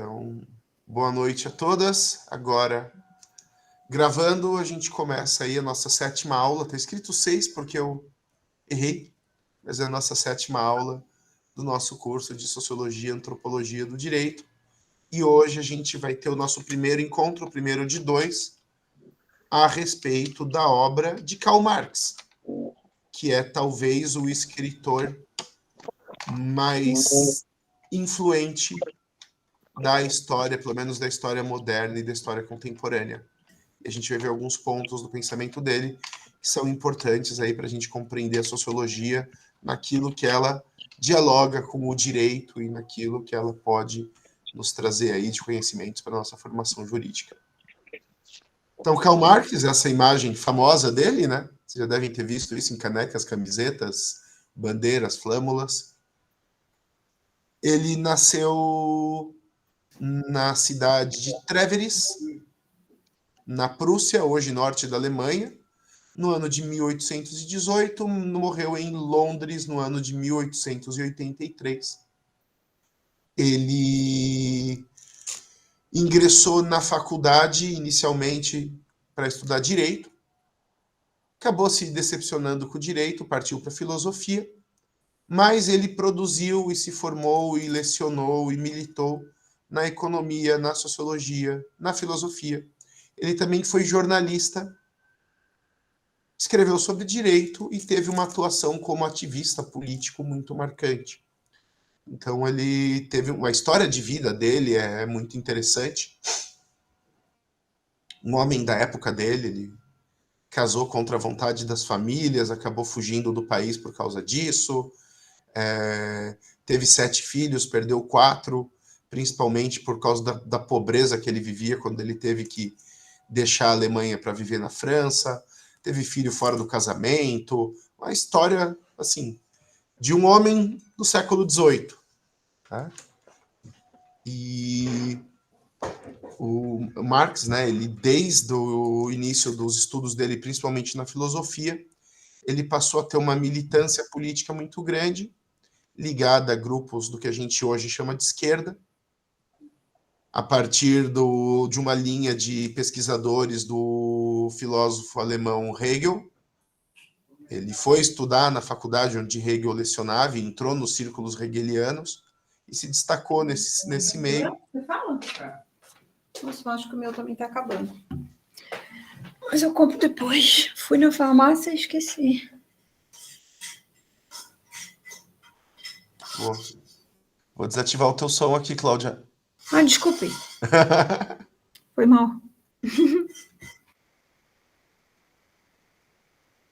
Então, boa noite a todas. Agora, gravando, a gente começa aí a nossa 7ª aula. Está escrito 6 porque eu errei, mas é a nossa 7ª aula do nosso curso de Sociologia e Antropologia do Direito. E hoje a gente vai ter o nosso primeiro encontro, o primeiro de 2, a respeito da obra de Karl Marx, que é talvez o escritor mais influente da história, pelo menos da história moderna e da história contemporânea. E a gente vai ver alguns pontos do pensamento dele que são importantes aí para a gente compreender a sociologia naquilo que ela dialoga com o direito e naquilo que ela pode nos trazer aí de conhecimentos para a nossa formação jurídica. Então, Karl Marx, essa imagem famosa dele, né? Vocês já devem ter visto isso em canecas, camisetas, bandeiras, flâmulas. Ele nasceu na cidade de Treveris, na Prússia, hoje norte da Alemanha, no ano de 1818, morreu em Londres no ano de 1883. Ele ingressou na faculdade inicialmente para estudar direito, acabou se decepcionando com o direito, partiu para a filosofia, mas ele produziu e se formou e lecionou e militou na economia, na sociologia, na filosofia. Ele também foi jornalista, escreveu sobre direito e teve uma atuação como ativista político muito marcante. Então ele teve uma história de vida dele é muito interessante. Um homem da época dele, ele casou contra a vontade das famílias, acabou fugindo do país por causa disso. Teve 7 filhos, perdeu 4, principalmente por causa da pobreza que ele vivia quando ele teve que deixar a Alemanha para viver na França. Teve filho fora do casamento. Uma história, assim, de um homem do século XVIII. Tá? E o Marx, né, ele, desde o início dos estudos dele, principalmente na filosofia, ele passou a ter uma militância política muito grande, ligada a grupos do que a gente hoje chama de esquerda, a partir de uma linha de pesquisadores do filósofo alemão Hegel. Ele foi estudar na faculdade onde Hegel lecionava e entrou nos círculos hegelianos e se destacou nesse meio. Você fala? Nossa, eu acho que o meu também está acabando. Mas eu compro depois. Fui na farmácia e esqueci. Vou desativar o teu som aqui, Cláudia. Ah, desculpe. Foi mal.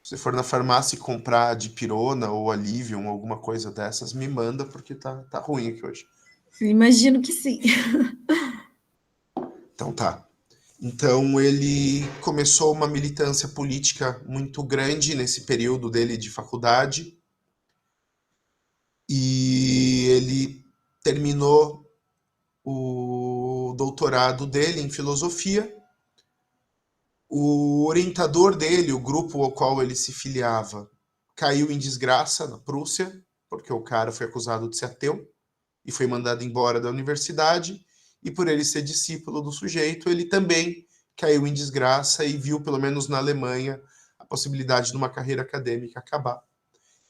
Se for na farmácia e comprar dipirona ou Alivium, alguma coisa dessas, me manda, porque tá ruim aqui hoje. Imagino que sim. Então tá. Então ele começou uma militância política muito grande nesse período dele de faculdade. E ele terminou o doutorado dele em filosofia. O orientador dele, o grupo ao qual ele se filiava, caiu em desgraça na Prússia, porque o cara foi acusado de ser ateu e foi mandado embora da universidade, e por ele ser discípulo do sujeito, ele também caiu em desgraça e viu, pelo menos na Alemanha, a possibilidade de uma carreira acadêmica acabar.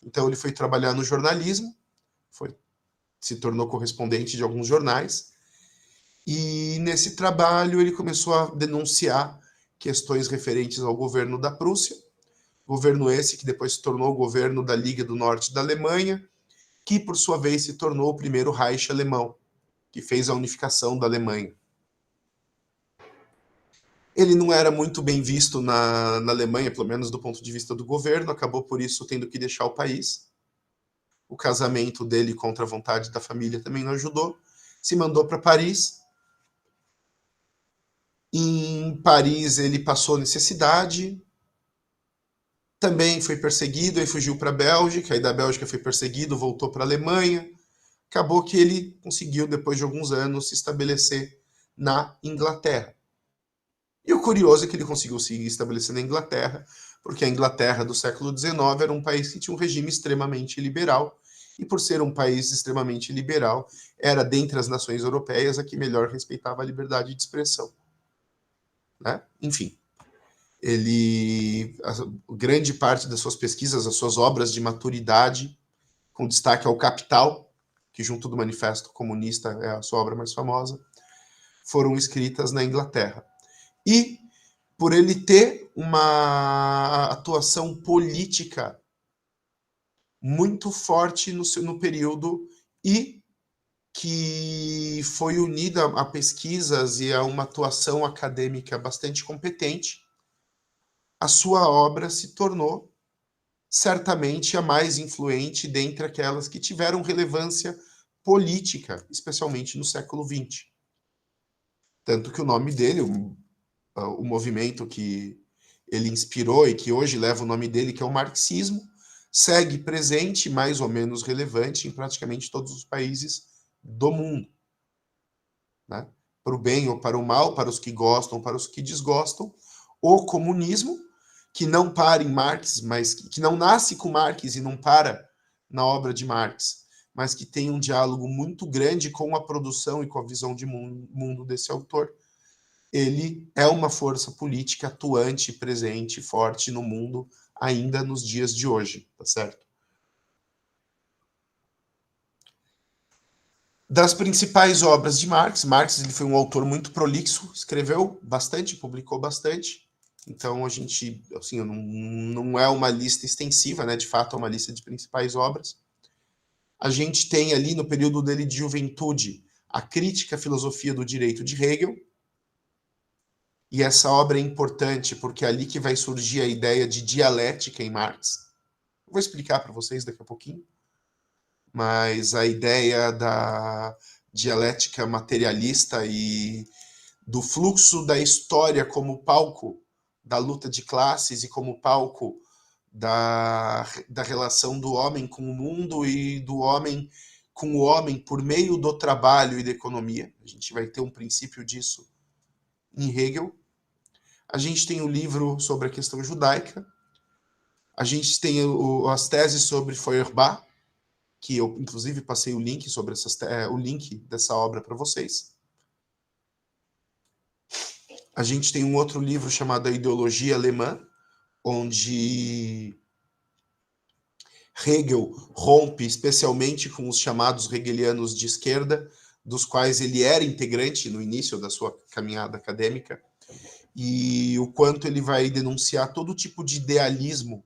Então ele foi trabalhar no jornalismo, se tornou correspondente de alguns jornais, e nesse trabalho ele começou a denunciar questões referentes ao governo da Prússia, governo esse que depois se tornou o governo da Liga do Norte da Alemanha, que por sua vez se tornou o primeiro Reich alemão, que fez a unificação da Alemanha. Ele não era muito bem visto na Alemanha, pelo menos do ponto de vista do governo, acabou por isso tendo que deixar o país. O casamento dele contra a vontade da família também não ajudou. Se mandou para Paris. Em Paris ele passou necessidade. Também foi perseguido e fugiu para a Bélgica. Aí da Bélgica foi perseguido, voltou para a Alemanha. Acabou que ele conseguiu, depois de alguns anos, se estabelecer na Inglaterra. E o curioso é que ele conseguiu se estabelecer na Inglaterra, porque a Inglaterra do século XIX era um país que tinha um regime extremamente liberal e por ser um país extremamente liberal, era, dentre as nações europeias, a que melhor respeitava a liberdade de expressão. Né? Enfim, grande parte das suas pesquisas, as suas obras de maturidade, com destaque ao Capital, que junto do Manifesto Comunista é a sua obra mais famosa, foram escritas na Inglaterra. E por ele ter uma atuação política muito forte no período e que foi unida a pesquisas e a uma atuação acadêmica bastante competente, a sua obra se tornou certamente a mais influente dentre aquelas que tiveram relevância política, especialmente no século XX. Tanto que o nome dele, o movimento que ele inspirou e que hoje leva o nome dele, que é o marxismo, segue presente, mais ou menos relevante, em praticamente todos os países do mundo. Né? Para o bem ou para o mal, para os que gostam, para os que desgostam, o comunismo, que não para em Marx, mas que não nasce com Marx e não para na obra de Marx, mas que tem um diálogo muito grande com a produção e com a visão de mundo desse autor, ele é uma força política atuante, presente, forte no mundo, ainda nos dias de hoje, tá certo? Das principais obras de Marx, ele foi um autor muito prolixo, escreveu bastante, publicou bastante, então a gente, assim, não é uma lista extensiva, né? De fato é uma lista de principais obras. A gente tem ali no período dele de juventude a Crítica à Filosofia do Direito de Hegel, e essa obra é importante porque é ali que vai surgir a ideia de dialética em Marx. Eu vou explicar para vocês daqui a pouquinho, mas a ideia da dialética materialista e do fluxo da história como palco da luta de classes e como palco da relação do homem com o mundo e do homem com o homem por meio do trabalho e da economia. A gente vai ter um princípio disso em Hegel. A gente tem o livro sobre a questão judaica. A gente tem as teses sobre Feuerbach, que eu, inclusive, passei o link sobre o link dessa obra para vocês. A gente tem um outro livro chamado A Ideologia Alemã, onde Hegel rompe especialmente com os chamados hegelianos de esquerda, dos quais ele era integrante no início da sua caminhada acadêmica, e o quanto ele vai denunciar todo tipo de idealismo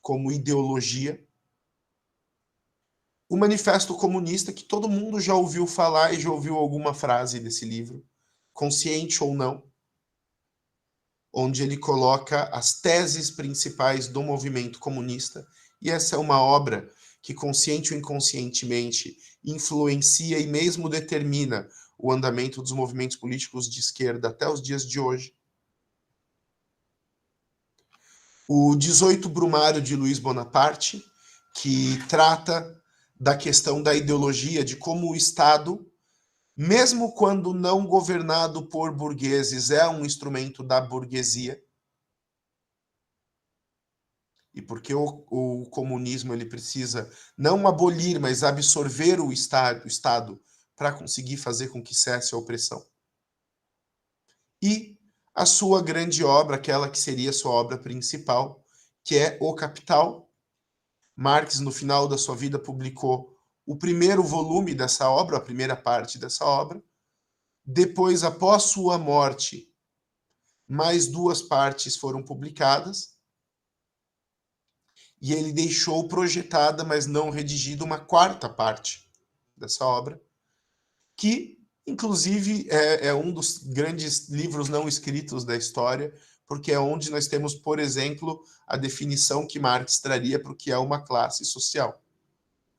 como ideologia. O Manifesto Comunista, que todo mundo já ouviu falar e já ouviu alguma frase desse livro, consciente ou não, onde ele coloca as teses principais do movimento comunista, e essa é uma obra que, consciente ou inconscientemente, influencia e mesmo determina o andamento dos movimentos políticos de esquerda até os dias de hoje. O 18 Brumário de Luiz Bonaparte, que trata da questão da ideologia, de como o Estado, mesmo quando não governado por burgueses, é um instrumento da burguesia. E porque o comunismo ele precisa não abolir, mas absorver o Estado para conseguir fazer com que cesse a opressão. E a sua grande obra, aquela que seria a sua obra principal, que é O Capital. Marx, no final da sua vida, publicou o primeiro volume dessa obra, a primeira parte dessa obra. Depois, após sua morte, mais 2 partes foram publicadas. E ele deixou projetada, mas não redigida, uma 4ª parte dessa obra, que, inclusive, é um dos grandes livros não escritos da história, porque é onde nós temos, por exemplo, a definição que Marx traria para o que é uma classe social.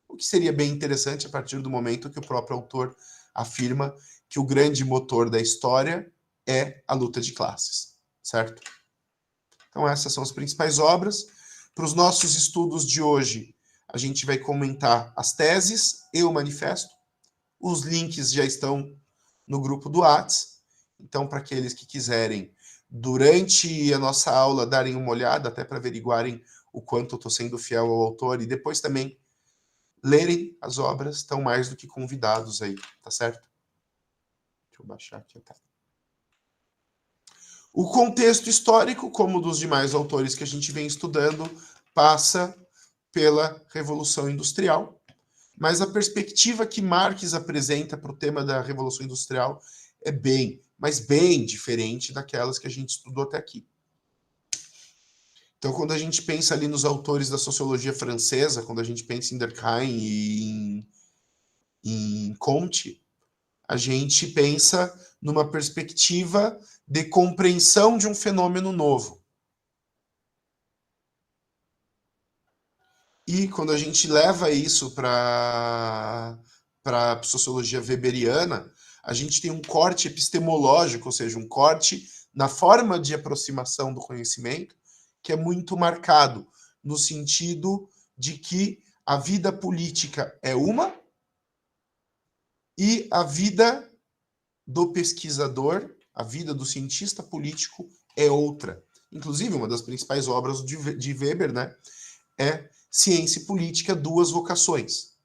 O que seria bem interessante a partir do momento que o próprio autor afirma que o grande motor da história é a luta de classes, certo? Então essas são as principais obras. Para os nossos estudos de hoje, a gente vai comentar as teses e o manifesto. Os links já estão no grupo do Whats. Então, para aqueles que quiserem, durante a nossa aula, darem uma olhada, até para averiguarem o quanto eu estou sendo fiel ao autor, e depois também lerem as obras, estão mais do que convidados aí, tá certo? Deixa eu baixar aqui a tela. O contexto histórico, como dos demais autores que a gente vem estudando, passa pela Revolução Industrial, mas a perspectiva que Marx apresenta para o tema da Revolução Industrial é bem diferente daquelas que a gente estudou até aqui. Então, quando a gente pensa ali nos autores da sociologia francesa, quando a gente pensa em Durkheim e em Comte, a gente pensa numa perspectiva de compreensão de um fenômeno novo. E quando a gente leva isso para a sociologia weberiana, a gente tem um corte epistemológico, ou seja, um corte na forma de aproximação do conhecimento, que é muito marcado, no sentido de que a vida política é uma e a vida do pesquisador, a vida do cientista político é outra. Inclusive, uma das principais obras de Weber, né, é Ciência e Política, Duas Vocações.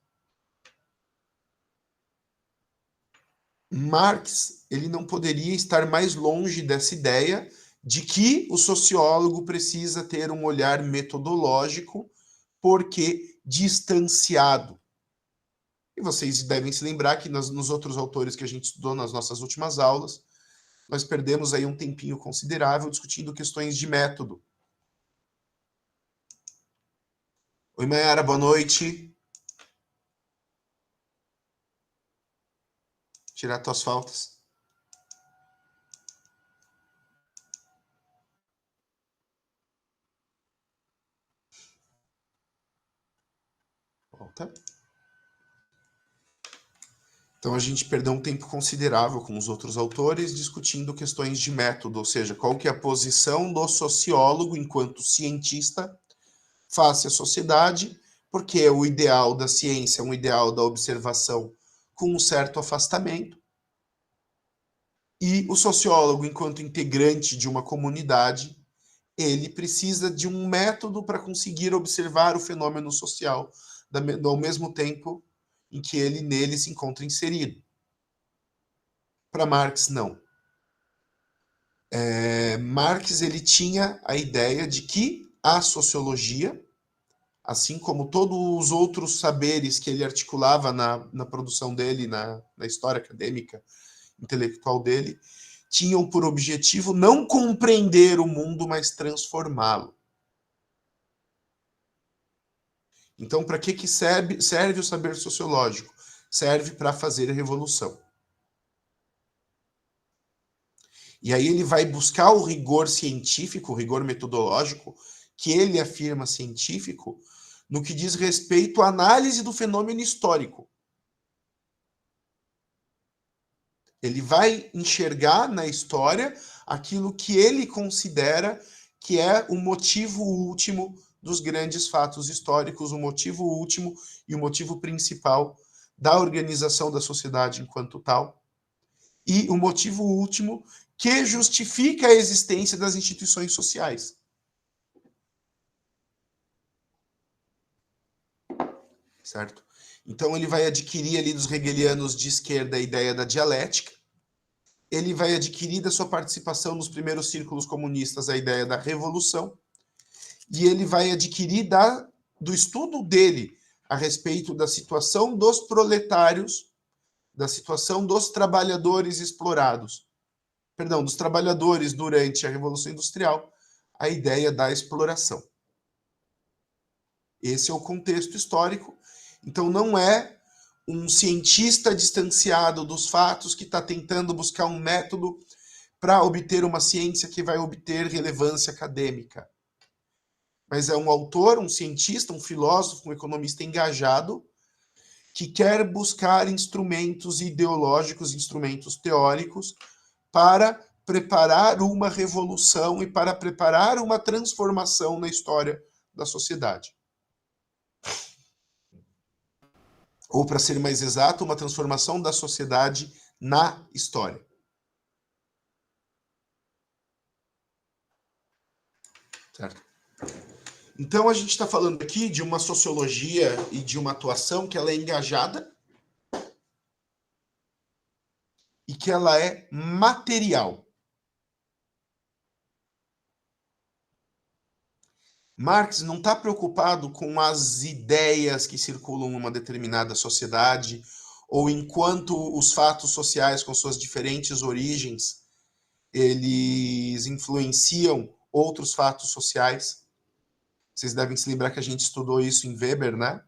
Marx, ele não poderia estar mais longe dessa ideia de que o sociólogo precisa ter um olhar metodológico, porque distanciado. E vocês devem se lembrar que nos outros autores que a gente estudou nas nossas últimas aulas, nós perdemos aí um tempinho considerável discutindo questões de método. Oi, Mayara, boa noite. Tirar tuas faltas. Volta. Então a gente perdeu um tempo considerável com os outros autores discutindo questões de método, ou seja, qual que é a posição do sociólogo enquanto cientista face à sociedade, porque o ideal da ciência é um ideal da observação com um certo afastamento, e o sociólogo, enquanto integrante de uma comunidade, ele precisa de um método para conseguir observar o fenômeno social ao mesmo tempo em que ele nele se encontra inserido. Para Marx, não. Marx ele tinha a ideia de que a sociologia, assim como todos os outros saberes que ele articulava na produção dele, na história acadêmica, intelectual dele, tinham por objetivo não compreender o mundo, mas transformá-lo. Então, para que serve o saber sociológico? Serve para fazer a revolução. E aí ele vai buscar o rigor científico, o rigor metodológico, que ele afirma científico, no que diz respeito à análise do fenômeno histórico. Ele vai enxergar na história aquilo que ele considera que é o motivo último dos grandes fatos históricos, o motivo último e o motivo principal da organização da sociedade enquanto tal, e o motivo último que justifica a existência das instituições sociais. Certo? Então ele vai adquirir ali dos hegelianos de esquerda a ideia da dialética, ele vai adquirir da sua participação nos primeiros círculos comunistas a ideia da revolução, e ele vai adquirir do estudo dele a respeito da situação dos proletários, da situação dos trabalhadores explorados, dos trabalhadores durante a Revolução Industrial, a ideia da exploração. Esse é o contexto histórico. Então não é um cientista distanciado dos fatos que está tentando buscar um método para obter uma ciência que vai obter relevância acadêmica. Mas é um autor, um cientista, um filósofo, um economista engajado que quer buscar instrumentos ideológicos, instrumentos teóricos para preparar uma revolução e para preparar uma transformação na história da sociedade. Ou, para ser mais exato, uma transformação da sociedade na história. Certo? Então, a gente está falando aqui de uma sociologia e de uma atuação que ela é engajada e que ela é material. Marx não está preocupado com as ideias que circulam numa determinada sociedade ou enquanto os fatos sociais com suas diferentes origens eles influenciam outros fatos sociais. Vocês devem se lembrar que a gente estudou isso em Weber, né?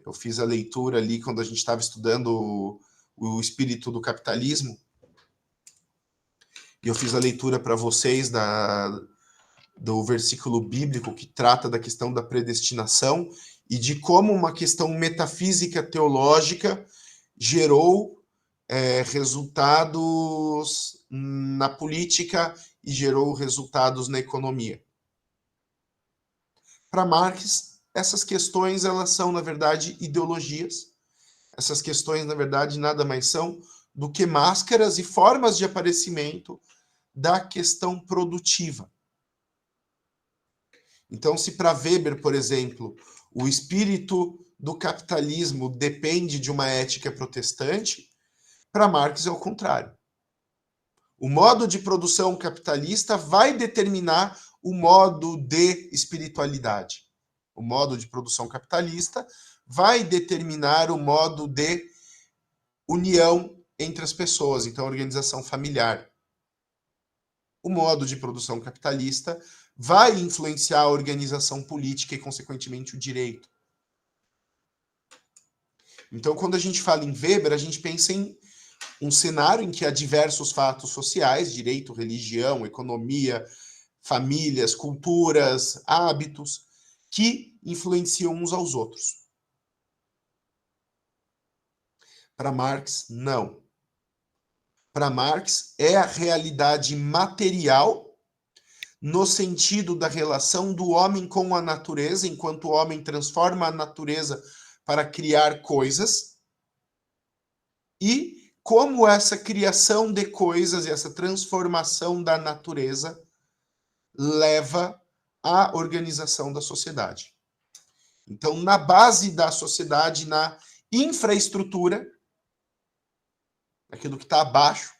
Eu fiz a leitura ali quando a gente estava estudando o espírito do capitalismo. E eu fiz a leitura para vocês do versículo bíblico que trata da questão da predestinação e de como uma questão metafísica teológica gerou resultados na política e gerou resultados na economia. Para Marx, essas questões elas são, na verdade, ideologias. Essas questões, na verdade, nada mais são do que máscaras e formas de aparecimento da questão produtiva. Então, se para Weber, por exemplo, o espírito do capitalismo depende de uma ética protestante, para Marx é o contrário. O modo de produção capitalista vai determinar o modo de espiritualidade. O modo de produção capitalista vai determinar o modo de união entre as pessoas, então, a organização familiar. O modo de produção capitalista vai influenciar a organização política e, consequentemente, o direito. Então, quando a gente fala em Weber, a gente pensa em um cenário em que há diversos fatos sociais, direito, religião, economia, famílias, culturas, hábitos, que influenciam uns aos outros. Para Marx, não. Para Marx, é a realidade material no sentido da relação do homem com a natureza, enquanto o homem transforma a natureza para criar coisas, e como essa criação de coisas e essa transformação da natureza leva à organização da sociedade. Então, na base da sociedade, na infraestrutura, aquilo que está abaixo,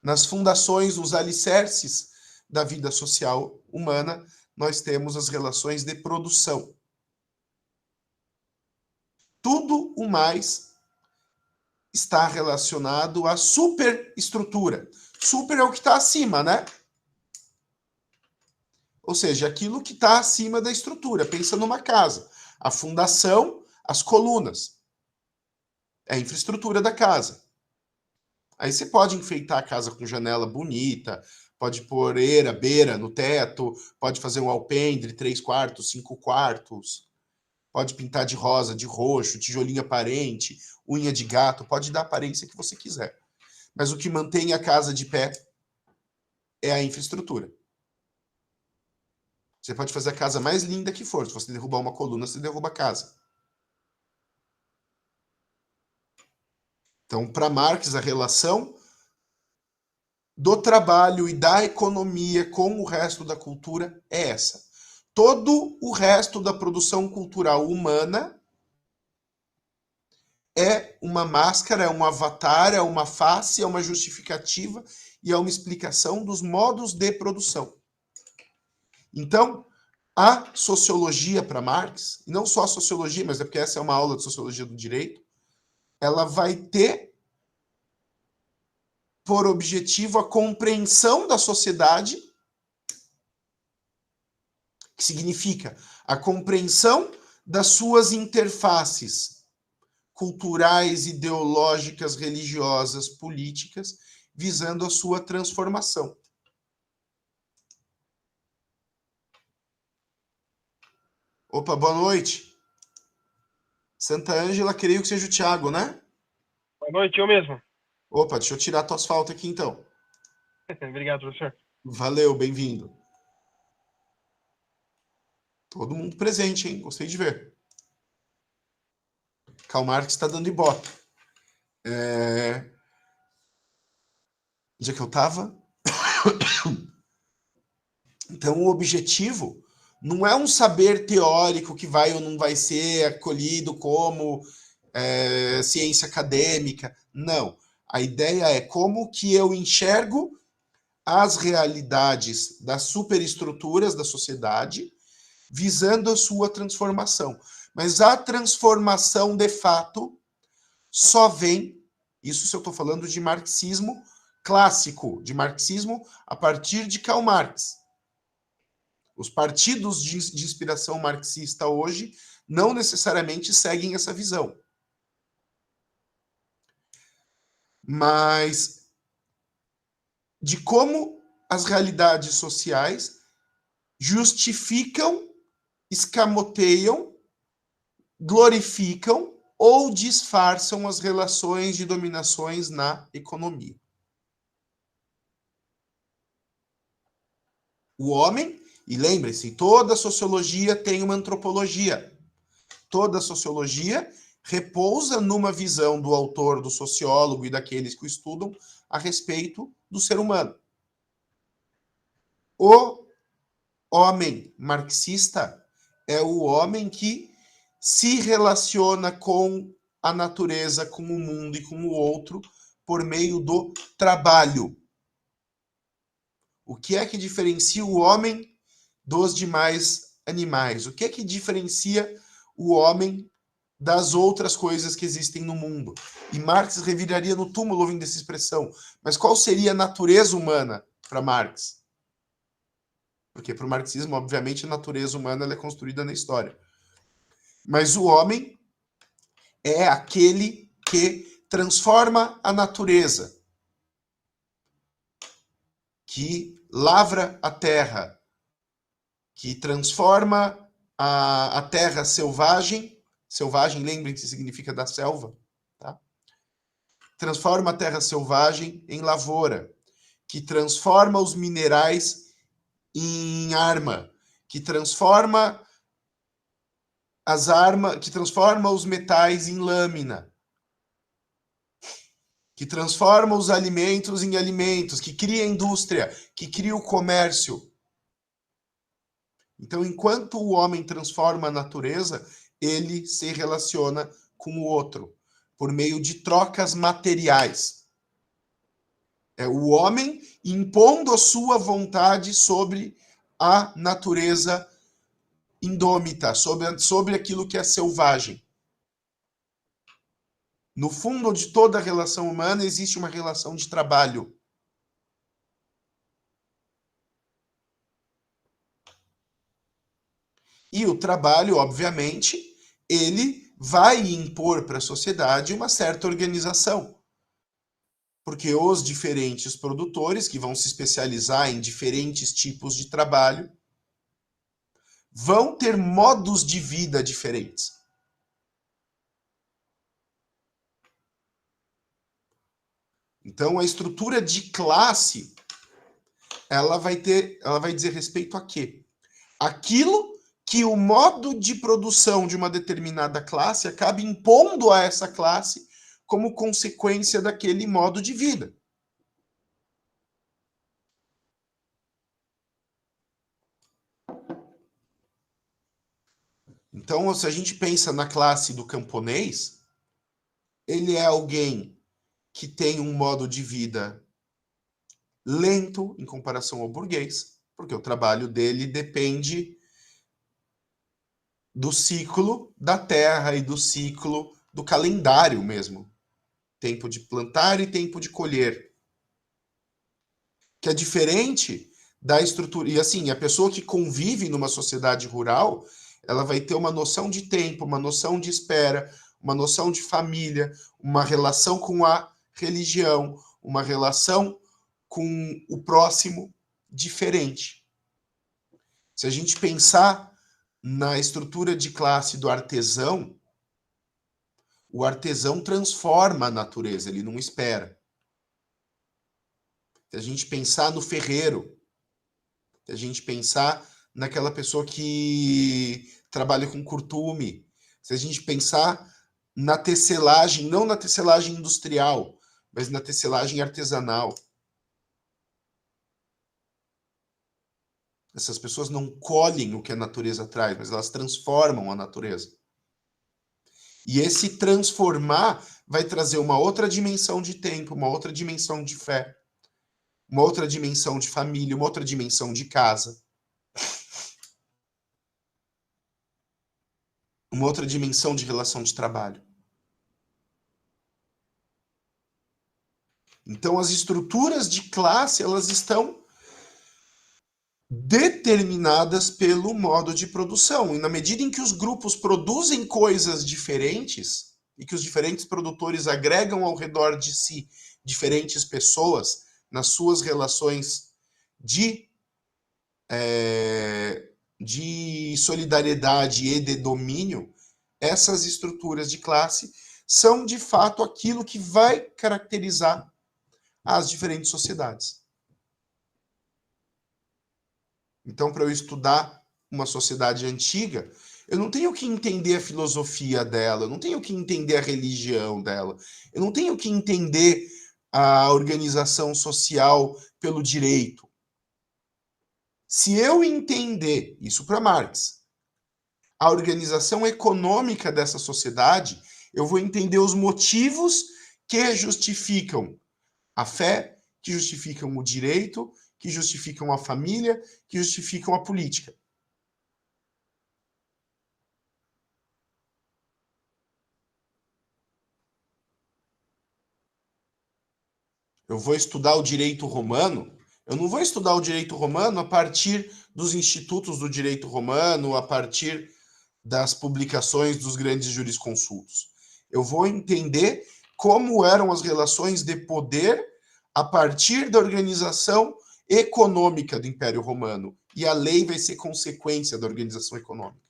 nas fundações, nos alicerces da vida social humana, nós temos as relações de produção. Tudo o mais está relacionado à superestrutura. Super é o que está acima, né? Ou seja, aquilo que está acima da estrutura. Pensa numa casa. A fundação, as colunas. É a infraestrutura da casa. Aí você pode enfeitar a casa com janela bonita, pode pôr beira no teto, pode fazer um alpendre, 3 quartos, 5 quartos, pode pintar de rosa, de roxo, tijolinho aparente, unha de gato, pode dar a aparência que você quiser. Mas o que mantém a casa de pé é a infraestrutura. Você pode fazer a casa mais linda que for. Se você derrubar uma coluna, você derruba a casa. Então, para Marx, a relação do trabalho e da economia com o resto da cultura é essa. Todo o resto da produção cultural humana é uma máscara, é um avatar, é uma face, é uma justificativa e é uma explicação dos modos de produção. Então, a sociologia para Marx, e não só a sociologia, mas é porque essa é uma aula de sociologia do direito, ela vai ter por objetivo a compreensão da sociedade, que significa a compreensão das suas interfaces culturais, ideológicas, religiosas, políticas, visando a sua transformação. Opa, boa noite. Santa Ângela, creio que seja o Thiago, né? Boa noite, eu mesmo. Opa, deixa eu tirar tuas faltas aqui, então. Obrigado, professor. Valeu, bem-vindo. Todo mundo presente, hein? Gostei de ver. Karl Marx está dando ibope. Onde é que eu estava? Então, o objetivo Não é um saber teórico que vai ou não vai ser acolhido como ciência acadêmica. Não. A ideia é como que eu enxergo as realidades das superestruturas da sociedade, visando a sua transformação. Mas a transformação, de fato, só vem, isso se eu estou falando de marxismo clássico, de marxismo a partir de Karl Marx. Os partidos de inspiração marxista hoje não necessariamente seguem essa visão. Mas de como as realidades sociais justificam, escamoteiam, glorificam ou disfarçam as relações de dominações na economia. O homem, e lembre-se, toda sociologia tem uma antropologia. Toda sociologia repousa numa visão do autor, do sociólogo e daqueles que o estudam a respeito do ser humano. O homem marxista é o homem que se relaciona com a natureza, com o mundo e com o outro por meio do trabalho. O que é que diferencia o homem dos demais animais? O que é que diferencia o homem das outras coisas que existem no mundo? E Marx reviraria no túmulo ouvindo essa expressão. Mas qual seria a natureza humana para Marx? Porque para o marxismo, obviamente, a natureza humana ela é construída na história. Mas o homem é aquele que transforma a natureza, que lavra a terra, que transforma a terra selvagem, lembrem-se, significa da selva, tá? Transforma a terra selvagem em lavoura, que transforma os minerais em arma, que transforma que transforma os metais em lâmina, que transforma os alimentos em alimentos, que cria a indústria, que cria o comércio. Então, enquanto o homem transforma a natureza, ele se relaciona com o outro, por meio de trocas materiais. É o homem impondo a sua vontade sobre a natureza indômita, sobre aquilo que é selvagem. No fundo de toda relação humana existe uma relação de trabalho. E o trabalho, obviamente, ele vai impor para a sociedade uma certa organização. Porque os diferentes produtores, que vão se especializar em diferentes tipos de trabalho, vão ter modos de vida diferentes. Então, a estrutura de classe, ela vai dizer respeito a quê? Aquilo que o modo de produção de uma determinada classe acaba impondo a essa classe como consequência daquele modo de vida. Então, se a gente pensa na classe do camponês, ele é alguém que tem um modo de vida lento em comparação ao burguês, porque o trabalho dele depende do ciclo da terra e do ciclo do calendário mesmo. Tempo de plantar e tempo de colher. Que é diferente da estrutura. E assim, a pessoa que convive numa sociedade rural, ela vai ter uma noção de tempo, uma noção de espera, uma noção de família, uma relação com a religião, uma relação com o próximo diferente. Se a gente pensar na estrutura de classe do artesão, o artesão transforma a natureza, ele não espera. Se a gente pensar no ferreiro, se a gente pensar naquela pessoa que trabalha com curtume, se a gente pensar na tecelagem, não na tecelagem industrial, mas na tecelagem artesanal. Essas pessoas não colhem o que a natureza traz, mas elas transformam a natureza. E esse transformar vai trazer uma outra dimensão de tempo, uma outra dimensão de fé, uma outra dimensão de família, uma outra dimensão de casa, uma outra dimensão de relação de trabalho. Então, as estruturas de classe, elas estão determinadas pelo modo de produção. E na medida em que os grupos produzem coisas diferentes e que os diferentes produtores agregam ao redor de si diferentes pessoas nas suas relações de solidariedade e de domínio, essas estruturas de classe são, de fato, aquilo que vai caracterizar as diferentes sociedades. Então, para eu estudar uma sociedade antiga, eu não tenho que entender a filosofia dela, eu não tenho que entender a religião dela, eu não tenho que entender a organização social pelo direito. Se eu entender, isso para Marx, a organização econômica dessa sociedade, eu vou entender os motivos que justificam a fé, que justificam o direito, que justificam a família, que justificam a política. Eu vou estudar o direito romano, eu não vou estudar o direito romano a partir dos institutos do direito romano, a partir das publicações dos grandes jurisconsultos. Eu vou entender como eram as relações de poder a partir da organização econômica do Império Romano. E a lei vai ser consequência da organização econômica.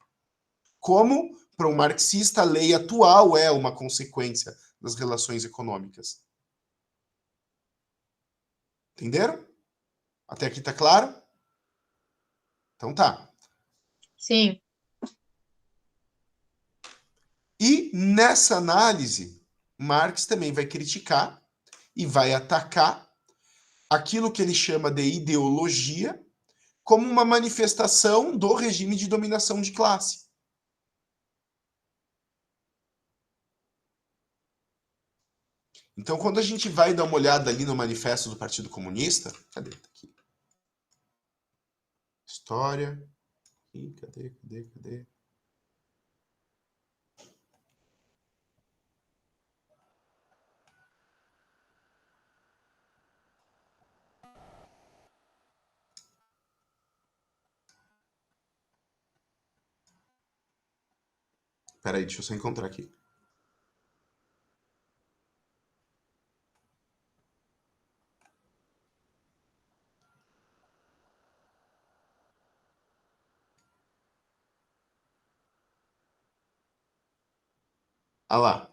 Como, para um marxista, a lei atual é uma consequência das relações econômicas. Entenderam? Até aqui tá claro? Então tá. Sim. E nessa análise, Marx também vai criticar e vai atacar aquilo que ele chama de ideologia como uma manifestação do regime de dominação de classe. Então, quando a gente vai dar uma olhada ali no manifesto do Partido Comunista, cadê? Tá aqui. História. Cadê? Peraí, deixa eu só encontrar aqui. Ah lá.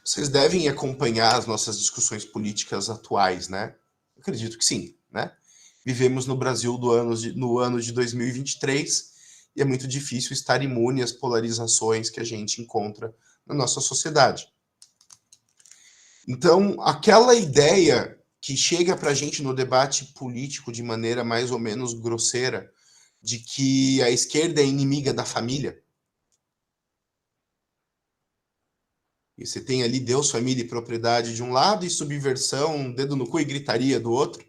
Vocês devem acompanhar as nossas discussões políticas atuais, né? Eu acredito que sim, né? Vivemos no Brasil no ano de 2023 e é muito difícil estar imune às polarizações que a gente encontra na nossa sociedade. Então, aquela ideia que chega para a gente no debate político de maneira mais ou menos grosseira, de que a esquerda é inimiga da família, e você tem ali Deus, família e propriedade de um lado e subversão, dedo no cu e gritaria do outro.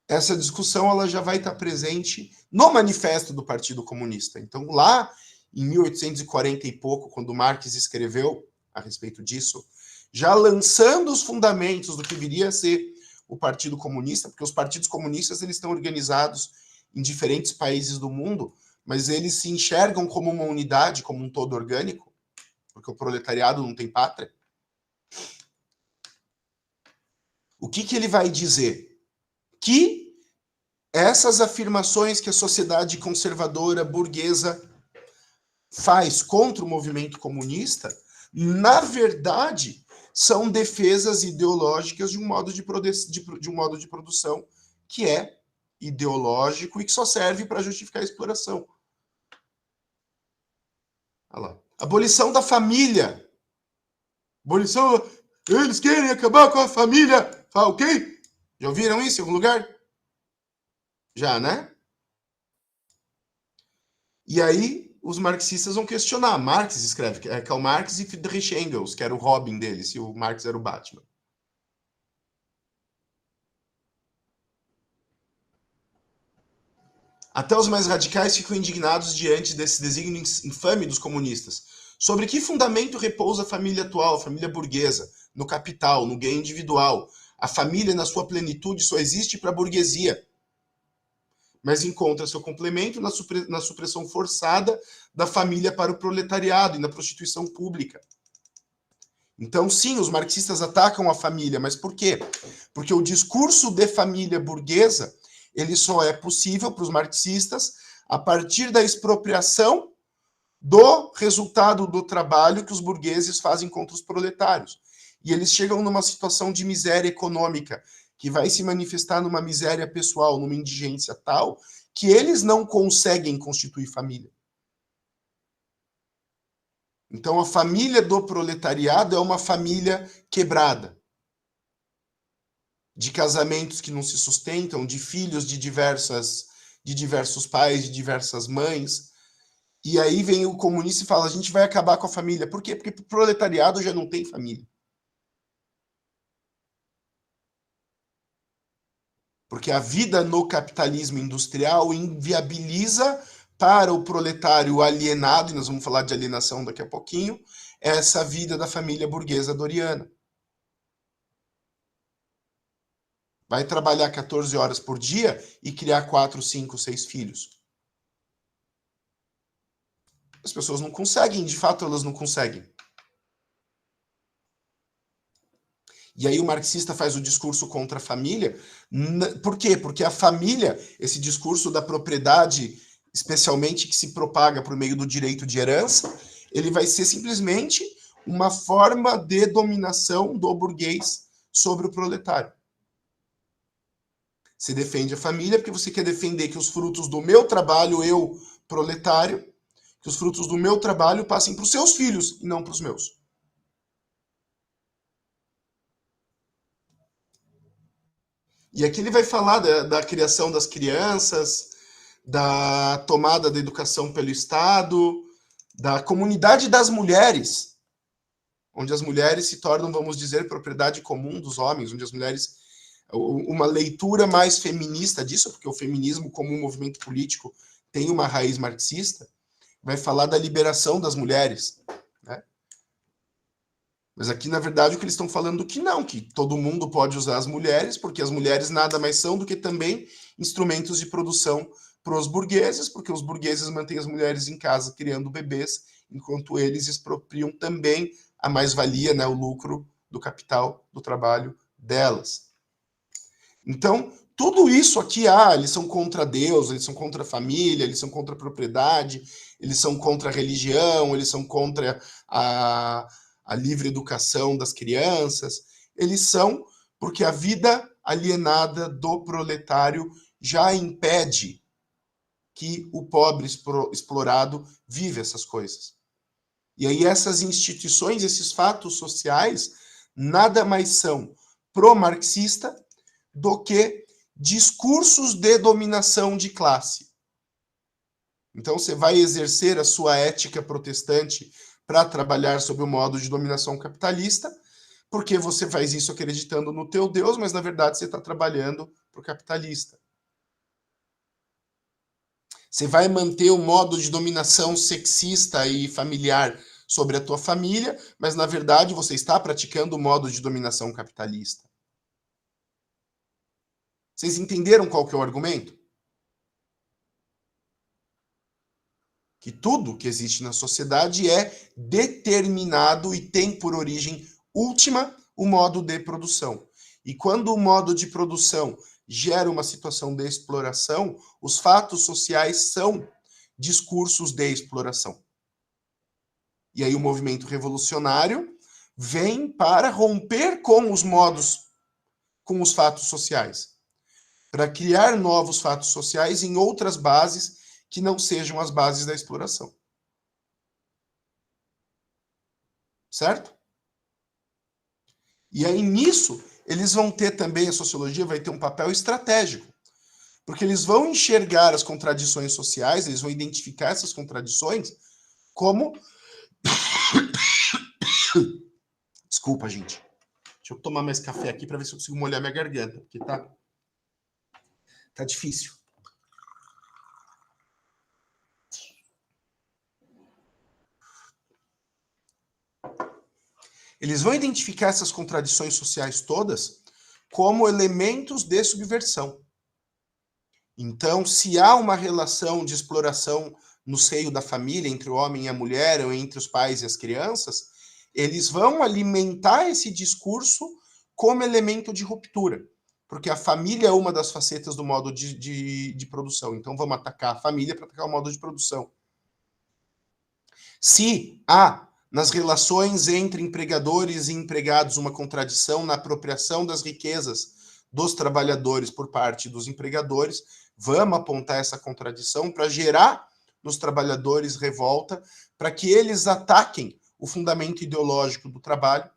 Essa discussão ela já vai estar presente no manifesto do Partido Comunista. Então, lá em 1840 e pouco, quando Marx escreveu a respeito disso, já lançando os fundamentos do que viria a ser o Partido Comunista, porque os partidos comunistas eles estão organizados em diferentes países do mundo, mas eles se enxergam como uma unidade, como um todo orgânico, porque o proletariado não tem pátria. O que ele vai dizer? Que essas afirmações que a sociedade conservadora burguesa faz contra o movimento comunista, na verdade, são defesas ideológicas de um modo de produção que é ideológico e que só serve para justificar a exploração. Olha lá. Abolição da família. Abolição. Eles querem acabar com a família. Fala, ok? Já ouviram isso em algum lugar? Já, né? E aí os marxistas vão questionar. Marx escreve, que é Karl Marx e Friedrich Engels, que era o Robin deles, e o Marx era o Batman. Até os mais radicais ficam indignados diante desse desígnio infame dos comunistas. Sobre que fundamento repousa a família atual, a família burguesa? No capital, no ganho individual. A família, na sua plenitude, só existe para a burguesia, mas encontra seu complemento na supressão forçada da família para o proletariado e na prostituição pública. Então, sim, os marxistas atacam a família, mas por quê? Porque o discurso de família burguesa, ele só é possível para os marxistas a partir da expropriação do resultado do trabalho que os burgueses fazem contra os proletários. E eles chegam numa situação de miséria econômica, que vai se manifestar numa miséria pessoal, numa indigência tal, que eles não conseguem constituir família. Então, a família do proletariado é uma família quebrada, de casamentos que não se sustentam, de filhos de diversos pais, de diversas mães. E aí vem o comunista e fala, a gente vai acabar com a família. Por quê? Porque o proletariado já não tem família. Porque a vida no capitalismo industrial inviabiliza para o proletário alienado, e nós vamos falar de alienação daqui a pouquinho, essa vida da família burguesa doriana. Vai trabalhar 14 horas por dia e criar 4, 5, 6 filhos. As pessoas não conseguem, de fato elas não conseguem. E aí o marxista faz o discurso contra a família. Por quê? Porque a família, esse discurso da propriedade, especialmente que se propaga por meio do direito de herança, ele vai ser simplesmente uma forma de dominação do burguês sobre o proletário. Você defende a família porque você quer defender que os frutos do meu trabalho, eu, proletário, que os frutos do meu trabalho passem para os seus filhos e não para os meus. E aqui ele vai falar da criação das crianças, da tomada da educação pelo Estado, da comunidade das mulheres, onde as mulheres se tornam, vamos dizer, propriedade comum dos homens, onde as mulheres... Uma leitura mais feminista disso, porque o feminismo como um movimento político tem uma raiz marxista, vai falar da liberação das mulheres, né? Mas aqui, na verdade, o que eles estão falando que não, que todo mundo pode usar as mulheres, porque as mulheres nada mais são do que também instrumentos de produção para os burgueses, porque os burgueses mantêm as mulheres em casa criando bebês, enquanto eles expropriam também a mais-valia, né, o lucro do capital, do trabalho delas. Então, tudo isso aqui, eles são contra Deus, eles são contra a família, eles são contra a propriedade, eles são contra a religião, eles são contra a livre educação das crianças. Eles são porque a vida alienada do proletário já impede que o pobre explorado vive essas coisas. E aí essas instituições, esses fatos sociais, nada mais são pró-marxista do que discursos de dominação de classe. Então você vai exercer a sua ética protestante para trabalhar sob o modo de dominação capitalista, porque você faz isso acreditando no teu Deus, mas na verdade você está trabalhando para o capitalista. Você vai manter o modo de dominação sexista e familiar sobre a tua família, mas na verdade você está praticando o modo de dominação capitalista. Vocês entenderam qual que é o argumento? Que tudo que existe na sociedade é determinado e tem por origem última o modo de produção. E quando o modo de produção gera uma situação de exploração, os fatos sociais são discursos de exploração. E aí o movimento revolucionário vem para romper com os modos, com os fatos sociais, para criar novos fatos sociais em outras bases que não sejam as bases da exploração. Certo? E aí, nisso, eles vão ter também, a sociologia vai ter um papel estratégico. Porque eles vão enxergar as contradições sociais, eles vão identificar essas contradições como... Desculpa, gente. Deixa eu tomar mais café aqui para ver se eu consigo molhar minha garganta, porque tá difícil. Eles vão identificar essas contradições sociais todas como elementos de subversão. Então, se há uma relação de exploração no seio da família, entre o homem e a mulher, ou entre os pais e as crianças, eles vão alimentar esse discurso como elemento de ruptura. Porque a família é uma das facetas do modo de produção. Então, vamos atacar a família para atacar o modo de produção. Se há nas relações entre empregadores e empregados uma contradição na apropriação das riquezas dos trabalhadores por parte dos empregadores, vamos apontar essa contradição para gerar nos trabalhadores revolta, para que eles ataquem o fundamento ideológico do trabalho,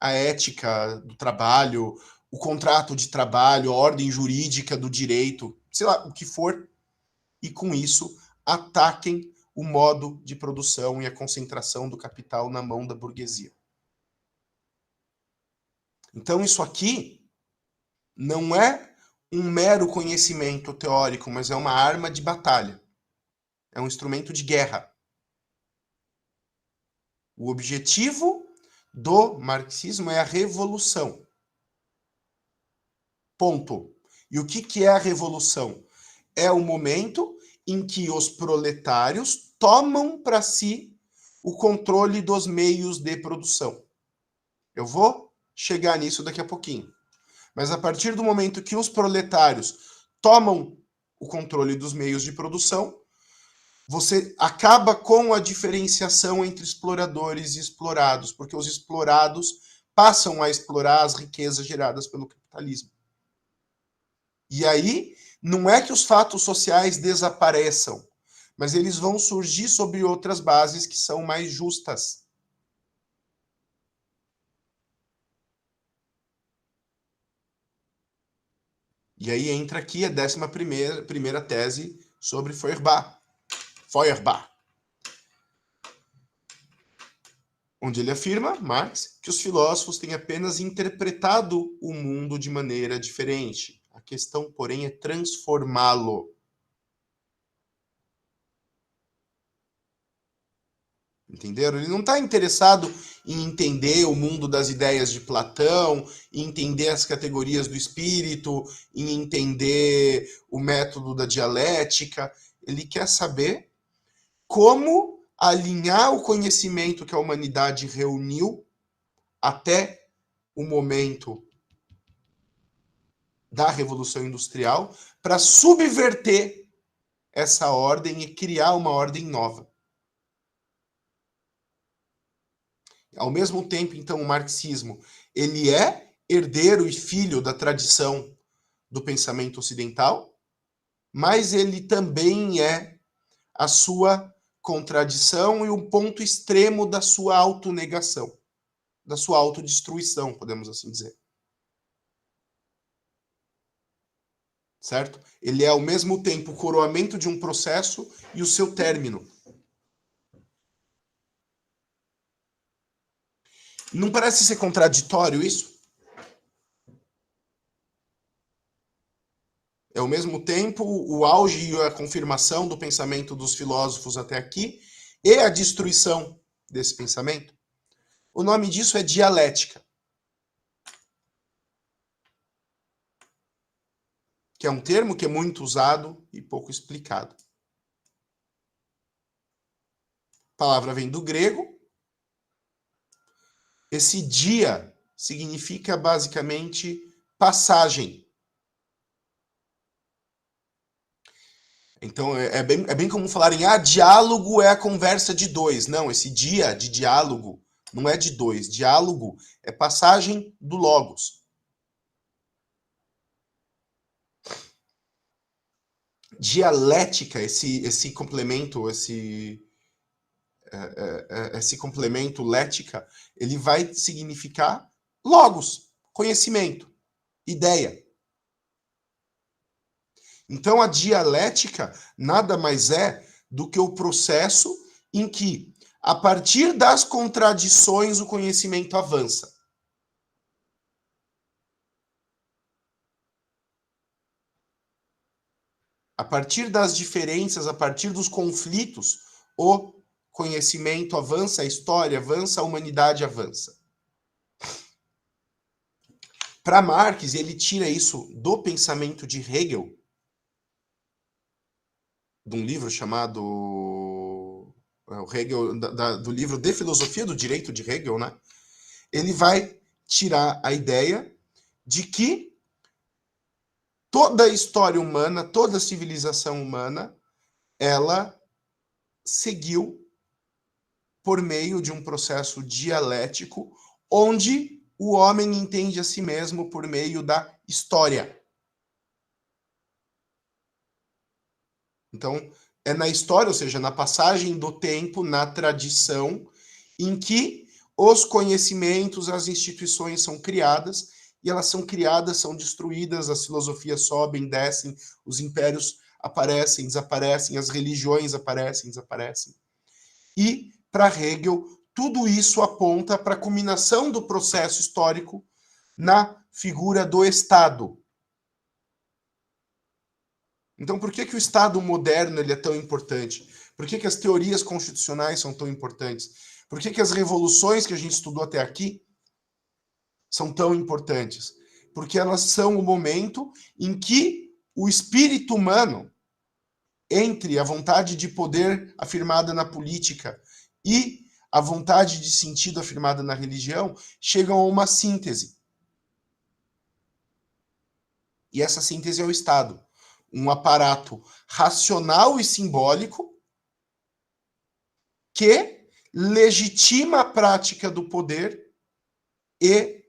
a ética do trabalho, o contrato de trabalho, a ordem jurídica do direito, sei lá, o que for, e com isso ataquem o modo de produção e a concentração do capital na mão da burguesia. Então isso aqui não é um mero conhecimento teórico, mas é uma arma de batalha. É um instrumento de guerra. O objetivo do marxismo é a revolução. Ponto. E o que é a revolução? É o momento em que os proletários tomam para si o controle dos meios de produção. Eu vou chegar nisso daqui a pouquinho. Mas a partir do momento que os proletários tomam o controle dos meios de produção, você acaba com a diferenciação entre exploradores e explorados, porque os explorados passam a explorar as riquezas geradas pelo capitalismo. E aí, não é que os fatos sociais desapareçam, mas eles vão surgir sobre outras bases que são mais justas. E aí entra aqui a 11ª tese sobre Feuerbach, onde ele afirma, Marx, que os filósofos têm apenas interpretado o mundo de maneira diferente. A questão, porém, é transformá-lo. Entenderam? Ele não está interessado em entender o mundo das ideias de Platão, em entender as categorias do espírito, em entender o método da dialética. Ele quer saber como alinhar o conhecimento que a humanidade reuniu até o momento da Revolução Industrial para subverter essa ordem e criar uma ordem nova. Ao mesmo tempo, então, o marxismo, ele é herdeiro e filho da tradição do pensamento ocidental, mas ele também é a sua contradição e um ponto extremo da sua autonegação, da sua autodestruição, podemos assim dizer. Certo? Ele é, ao mesmo tempo, o coroamento de um processo e o seu término. Não parece ser contraditório isso? É, ao mesmo tempo, o auge e a confirmação do pensamento dos filósofos até aqui e a destruição desse pensamento. O nome disso é dialética, que é um termo que é muito usado e pouco explicado. A palavra vem do grego. Esse dia significa basicamente passagem. Então é bem comum falarem, diálogo é a conversa de dois. Não, esse dia de diálogo não é de dois. Diálogo é passagem do logos. Dialética, esse complemento, esse complemento lética, ele vai significar logos, conhecimento, ideia. Então, a dialética nada mais é do que o processo em que, a partir das contradições, o conhecimento avança. A partir das diferenças, a partir dos conflitos, o conhecimento avança, a história avança, a humanidade avança. Para Marx, ele tira isso do pensamento de Hegel, de um livro chamado o Hegel, do livro De Filosofia do Direito de Hegel, né? Ele vai tirar a ideia de que toda a história humana, toda a civilização humana, ela seguiu por meio de um processo dialético, onde o homem entende a si mesmo por meio da história. Então, é na história, ou seja, na passagem do tempo, na tradição, em que os conhecimentos, as instituições são criadas, e elas são criadas, são destruídas, as filosofias sobem, descem, os impérios aparecem, desaparecem, as religiões aparecem, desaparecem. E, para Hegel, tudo isso aponta para a culminação do processo histórico na figura do Estado. Então, por que o Estado moderno ele é tão importante? Por que as teorias constitucionais são tão importantes? Por que as revoluções que a gente estudou até aqui são tão importantes? Porque elas são o momento em que o espírito humano, entre a vontade de poder afirmada na política e a vontade de sentido afirmada na religião, chegam a uma síntese. E essa síntese é o Estado. Um aparato racional e simbólico que legitima a prática do poder e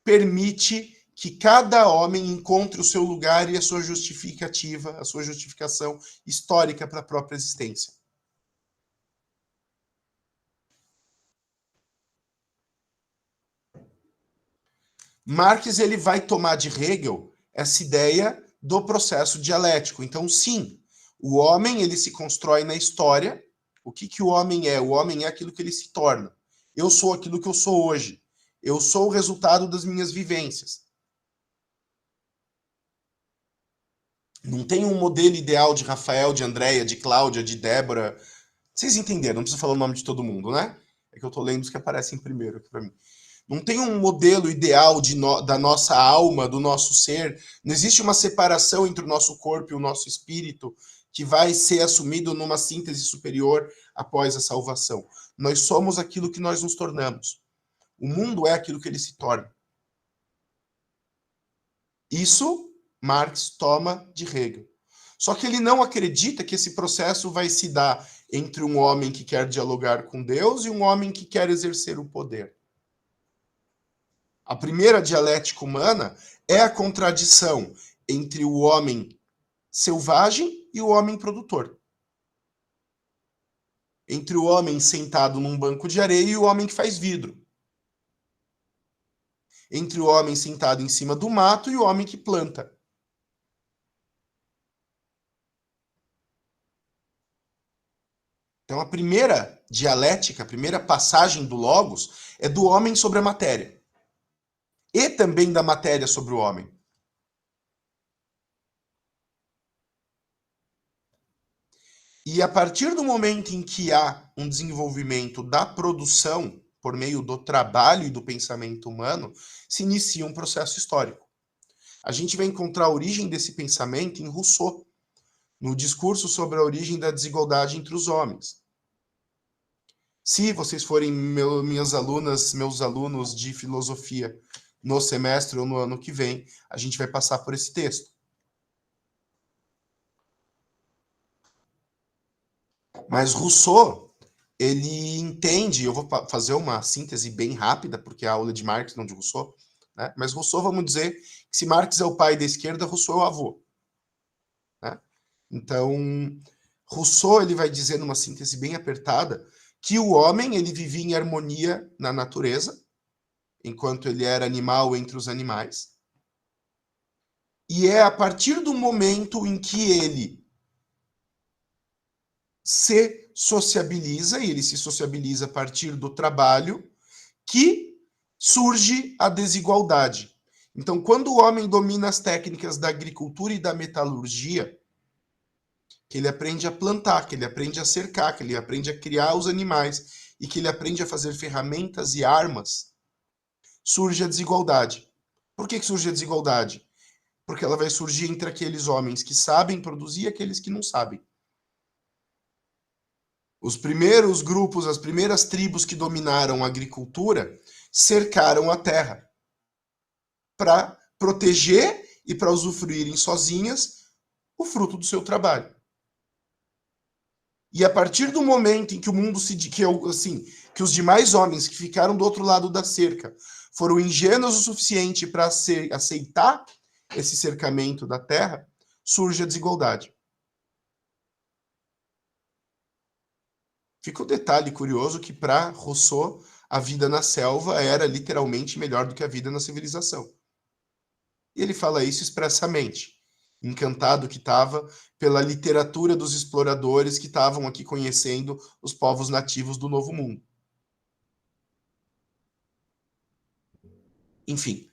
permite que cada homem encontre o seu lugar e a sua justificativa, a sua justificação histórica para a própria existência. Marx ele vai tomar de Hegel essa ideia do processo dialético. Então, sim, o homem ele se constrói na história. O que o homem é? O homem é aquilo que ele se torna. Eu sou aquilo que eu sou hoje. Eu sou o resultado das minhas vivências. Não tem um modelo ideal de Rafael, de Andréia, de Cláudia, de Débora. Vocês entenderam, não preciso falar o nome de todo mundo, né? É que eu estou lendo os que aparecem primeiro aqui para mim. Não tem um modelo ideal da nossa alma, do nosso ser. Não existe uma separação entre o nosso corpo e o nosso espírito que vai ser assumido numa síntese superior após a salvação. Nós somos aquilo que nós nos tornamos. O mundo é aquilo que ele se torna. Isso Marx toma de Hegel. Só que ele não acredita que esse processo vai se dar entre um homem que quer dialogar com Deus e um homem que quer exercer o poder. A primeira dialética humana é a contradição entre o homem selvagem e o homem produtor. Entre o homem sentado num banco de areia e o homem que faz vidro. Entre o homem sentado em cima do mato e o homem que planta. Então, a primeira dialética, a primeira passagem do Logos é do homem sobre a matéria. E também da matéria sobre o homem. E a partir do momento em que há um desenvolvimento da produção, por meio do trabalho e do pensamento humano, se inicia um processo histórico. A gente vai encontrar a origem desse pensamento em Rousseau, no discurso sobre a origem da desigualdade entre os homens. Se vocês forem meus alunos de filosofia no semestre ou no ano que vem, a gente vai passar por esse texto. Mas Rousseau, ele entende, eu vou fazer uma síntese bem rápida, porque é a aula de Marx, não de Rousseau, né? Mas Rousseau, vamos dizer, que se Marx é o pai da esquerda, Rousseau é o avô. Né? Então, Rousseau ele vai dizer numa síntese bem apertada que o homem ele vivia em harmonia na natureza, enquanto ele era animal entre os animais. E é a partir do momento em que ele se sociabiliza, e ele se sociabiliza a partir do trabalho, que surge a desigualdade. Então, quando o homem domina as técnicas da agricultura e da metalurgia, que ele aprende a plantar, que ele aprende a cercar, que ele aprende a criar os animais e que ele aprende a fazer ferramentas e armas, surge a desigualdade. Por que surge a desigualdade? Porque ela vai surgir entre aqueles homens que sabem produzir e aqueles que não sabem. Os primeiros grupos, as primeiras tribos que dominaram a agricultura, cercaram a terra para proteger e para usufruírem sozinhas o fruto do seu trabalho. E a partir do momento em que o mundo que os demais homens que ficaram do outro lado da cerca foram ingênuos o suficiente para aceitar esse cercamento da terra, surge a desigualdade. Fica o detalhe curioso que, para Rousseau, a vida na selva era literalmente melhor do que a vida na civilização. E ele fala isso expressamente, encantado que estava pela literatura dos exploradores que estavam aqui conhecendo os povos nativos do Novo Mundo. Enfim.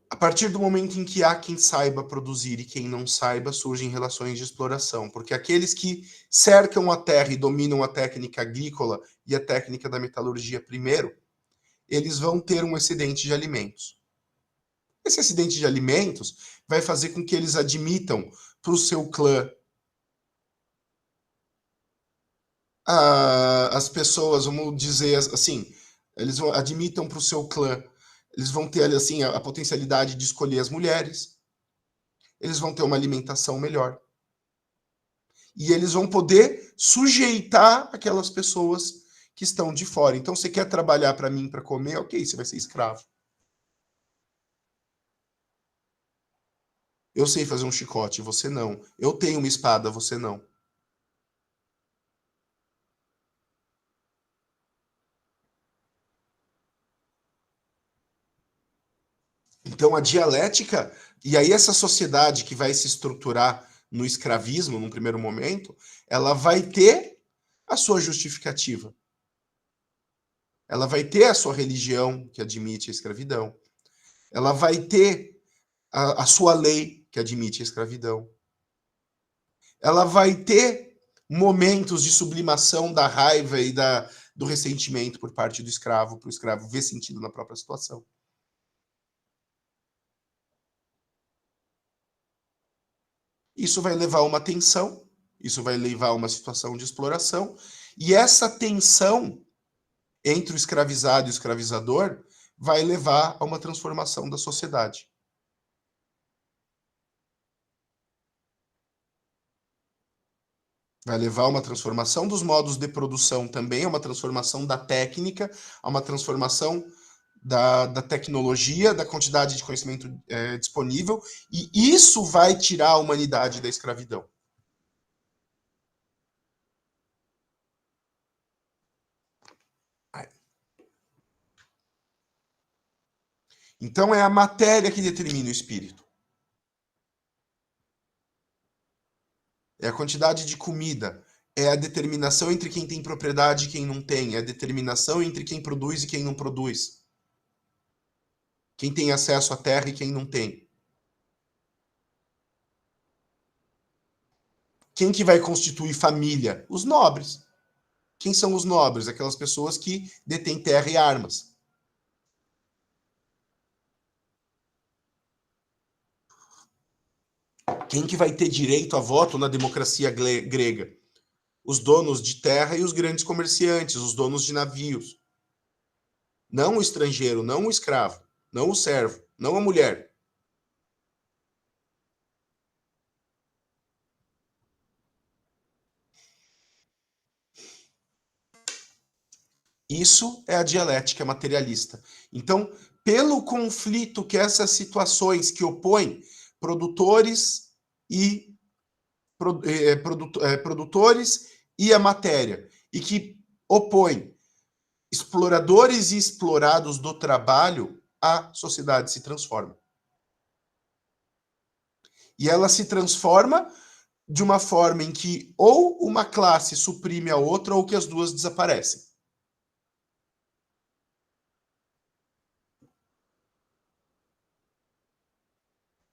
A partir do momento em que há quem saiba produzir e quem não saiba, surgem relações de exploração, porque aqueles que cercam a terra e dominam a técnica agrícola e a técnica da metalurgia primeiro, eles vão ter um excedente de alimentos. Esse excedente de alimentos vai fazer com que eles admitam para o seu clã as pessoas, vamos dizer assim, eles admitam para o seu clã. Eles vão ter assim, a potencialidade de escolher as mulheres. Eles vão ter uma alimentação melhor. E eles vão poder sujeitar aquelas pessoas que estão de fora. Então, você quer trabalhar para mim, para comer? Ok, você vai ser escravo. Eu sei fazer um chicote, você não. Eu tenho uma espada, você não. Então, a dialética, e aí essa sociedade que vai se estruturar no escravismo, num primeiro momento, ela vai ter a sua justificativa. Ela vai ter a sua religião, que admite a escravidão. Ela vai ter a sua lei, que admite a escravidão. Ela vai ter momentos de sublimação da raiva e do ressentimento por parte do escravo, para o escravo ver sentido na própria situação. Isso vai levar a uma tensão, isso vai levar a uma situação de exploração, e essa tensão entre o escravizado e o escravizador vai levar a uma transformação da sociedade. Vai levar a uma transformação dos modos de produção também, a uma transformação da técnica, a uma transformação da tecnologia, da quantidade de conhecimento disponível, e isso vai tirar a humanidade da escravidão. Então é a matéria que determina o espírito. É a quantidade de comida, é a determinação entre quem tem propriedade e quem não tem, é a determinação entre quem produz e quem não produz. Quem tem acesso à terra e quem não tem. Quem que vai constituir família? Os nobres. Quem são os nobres? Aquelas pessoas que detêm terra e armas. Quem que vai ter direito a voto na democracia grega? Os donos de terra e os grandes comerciantes, os donos de navios. Não o estrangeiro, não o escravo, não o servo, não a mulher. Isso é a dialética materialista. Então, pelo conflito que essas situações que opõem produtores e produtores e a matéria, e que opõem exploradores e explorados do trabalho, a sociedade se transforma. E ela se transforma de uma forma em que ou uma classe suprime a outra ou que as duas desaparecem.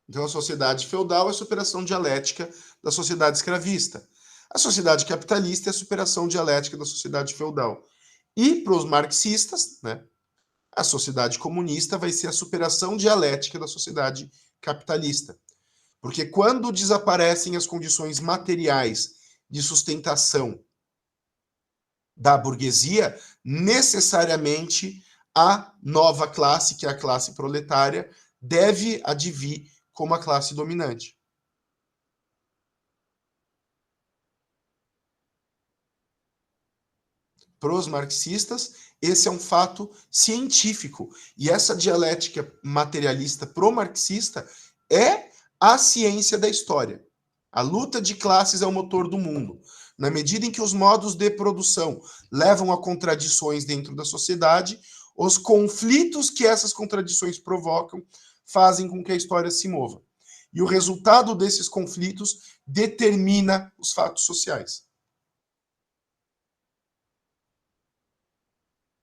Então, a sociedade feudal é a superação dialética da sociedade escravista. A sociedade capitalista é a superação dialética da sociedade feudal. E, para os marxistas, né, a sociedade comunista vai ser a superação dialética da sociedade capitalista. Porque quando desaparecem as condições materiais de sustentação da burguesia, necessariamente a nova classe, que é a classe proletária, deve advir como a classe dominante. Para os marxistas, esse é um fato científico. E essa dialética materialista pro-marxista é a ciência da história. A luta de classes é o motor do mundo. Na medida em que os modos de produção levam a contradições dentro da sociedade, os conflitos que essas contradições provocam fazem com que a história se mova. E o resultado desses conflitos determina os fatos sociais.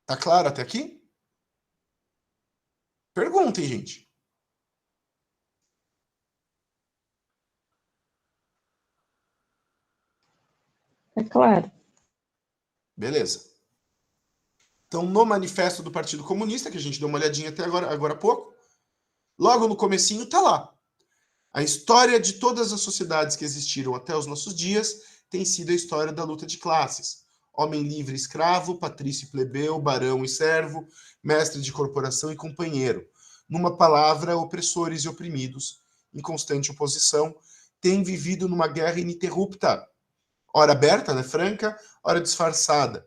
Tá claro até aqui? Perguntem, gente. É claro. Beleza. Então, no manifesto do Partido Comunista, que a gente deu uma olhadinha até agora há pouco, logo no comecinho tá lá. A história de todas as sociedades que existiram até os nossos dias tem sido a história da luta de classes. Homem livre e escravo, patrício e plebeu, barão e servo, mestre de corporação e companheiro. Numa palavra, opressores e oprimidos, em constante oposição, têm vivido numa guerra ininterrupta. Ora aberta, né, franca, ora disfarçada.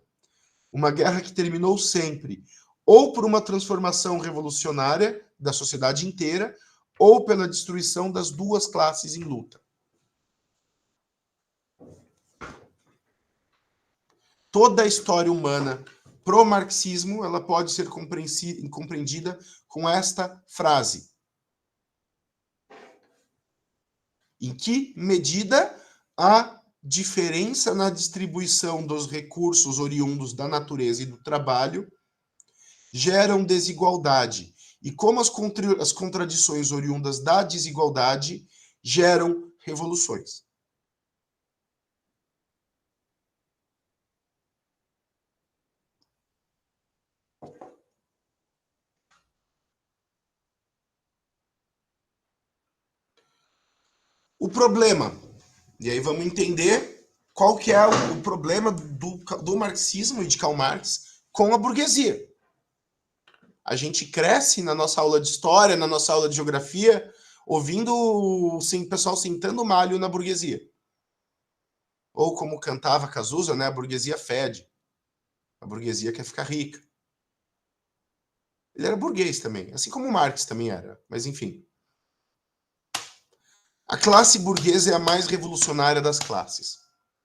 Uma guerra que terminou sempre, ou por uma transformação revolucionária da sociedade inteira, ou pela destruição das duas classes em luta. Toda a história humana pro-marxismo ela pode ser compreendida com esta frase. Em que medida a diferença na distribuição dos recursos oriundos da natureza e do trabalho geram desigualdade e como as contradições oriundas da desigualdade geram revoluções. O problema, e aí vamos entender qual que é o problema do marxismo e de Karl Marx com a burguesia. A gente cresce na nossa aula de história, na nossa aula de geografia, ouvindo o pessoal sentando malho na burguesia. Ou como cantava Cazuza, né, a burguesia fede. A burguesia quer ficar rica. Ele era burguês também, assim como Marx também era, mas enfim. A classe burguesa é a mais revolucionária das classes.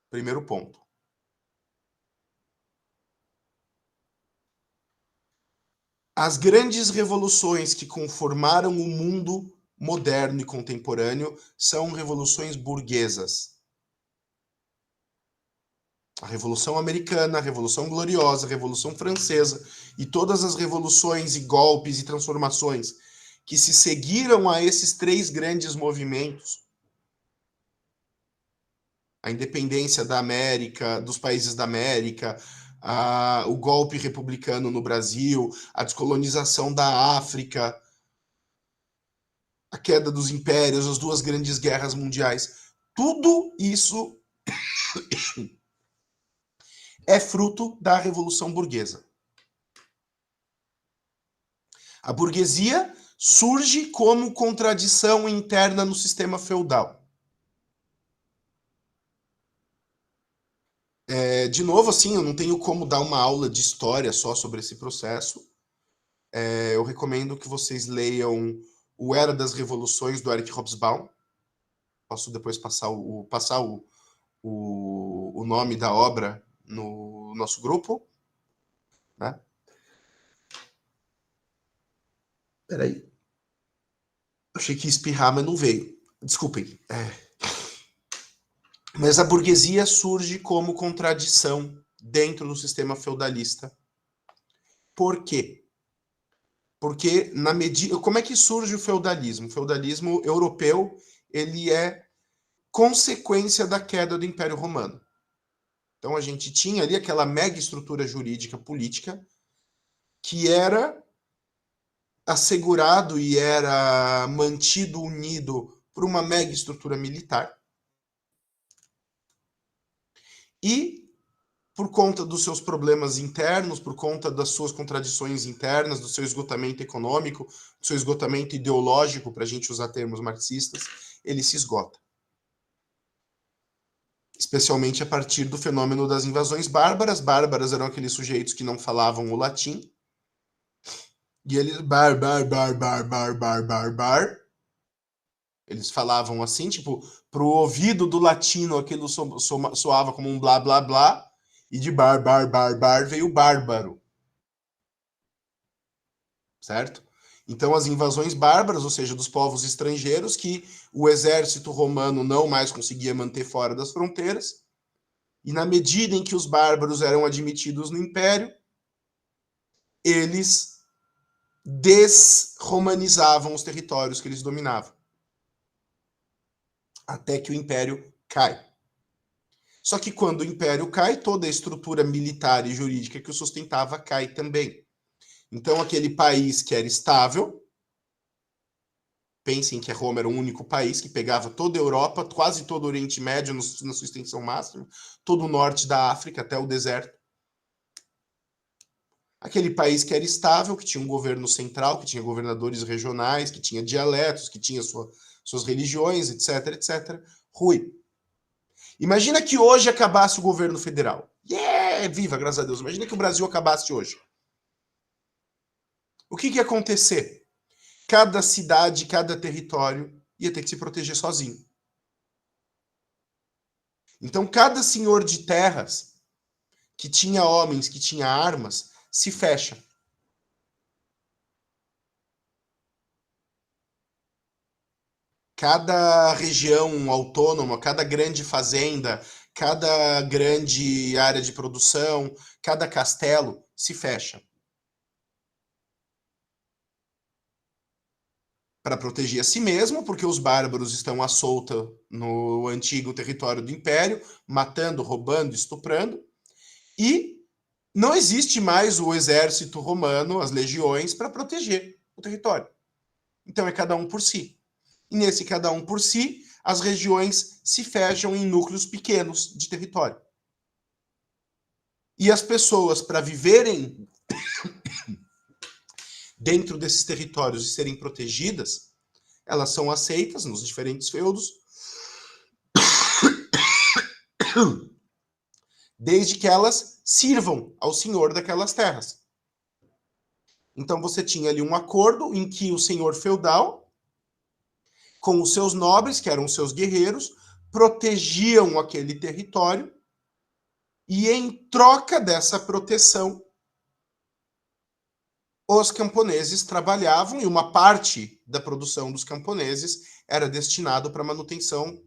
Primeiro ponto. As grandes revoluções que conformaram o mundo moderno e contemporâneo são revoluções burguesas. A Revolução Americana, a Revolução Gloriosa, a Revolução Francesa e todas as revoluções e golpes e transformações que se seguiram a esses três grandes movimentos, a independência da América, dos países da América, o golpe republicano no Brasil, a descolonização da África, a queda dos impérios, as duas grandes guerras mundiais, tudo isso é fruto da Revolução Burguesa. A burguesia surge como contradição interna no sistema feudal. De novo, assim, eu não tenho como dar uma aula de história só sobre esse processo. Eu recomendo que vocês leiam O Era das Revoluções, do Eric Hobsbawm. Posso depois passar o nome da obra no nosso grupo, né? Peraí. Achei que ia espirrar, mas não veio. Desculpem. Mas a burguesia surge como contradição dentro do sistema feudalista. Por quê? Porque na medida... Como é que surge o feudalismo? O feudalismo europeu, ele é consequência da queda do Império Romano. Então a gente tinha ali aquela mega estrutura jurídica política que era assegurado e era mantido unido por uma mega estrutura militar. E, por conta dos seus problemas internos, por conta das suas contradições internas, do seu esgotamento econômico, do seu esgotamento ideológico, para a gente usar termos marxistas, ele se esgota. Especialmente a partir do fenômeno das invasões bárbaras. Bárbaras eram aqueles sujeitos que não falavam o latim. E eles... Eles falavam assim, tipo, pro ouvido do latino aquilo soava como um blá, blá, blá. E de bar veio bárbaro. Certo? Então as invasões bárbaras, ou seja, dos povos estrangeiros, que o exército romano não mais conseguia manter fora das fronteiras, e na medida em que os bárbaros eram admitidos no império, eles desromanizavam os territórios que eles dominavam. Até que o império cai. Só que quando o império cai, toda a estrutura militar e jurídica que o sustentava cai também. Então aquele país que era estável, pensem que Roma era o único país que pegava toda a Europa, quase todo o Oriente Médio na sua extensão máxima, todo o norte da África até o deserto. Aquele país que era estável, que tinha um governo central, que tinha governadores regionais, que tinha dialetos, que tinha suas religiões, etc, etc. Ruim. Imagina que hoje acabasse o governo federal. Viva, graças a Deus. Imagina que o Brasil acabasse hoje. O que ia acontecer? Cada cidade, cada território ia ter que se proteger sozinho. Então, cada senhor de terras que tinha homens, que tinha armas, se fecha. Cada região autônoma, cada grande fazenda, cada grande área de produção, cada castelo se fecha. Para proteger a si mesmo, porque os bárbaros estão à solta no antigo território do Império, matando, roubando, estuprando, e não existe mais o exército romano, as legiões, para proteger o território. Então é cada um por si. E nesse cada um por si, as regiões se fecham em núcleos pequenos de território. E as pessoas, para viverem dentro desses territórios e serem protegidas, elas são aceitas nos diferentes feudos, desde que elas sirvam ao senhor daquelas terras. Então você tinha ali um acordo em que o senhor feudal, com os seus nobres, que eram os seus guerreiros, protegiam aquele território, e em troca dessa proteção, os camponeses trabalhavam, e uma parte da produção dos camponeses era destinado para manutenção,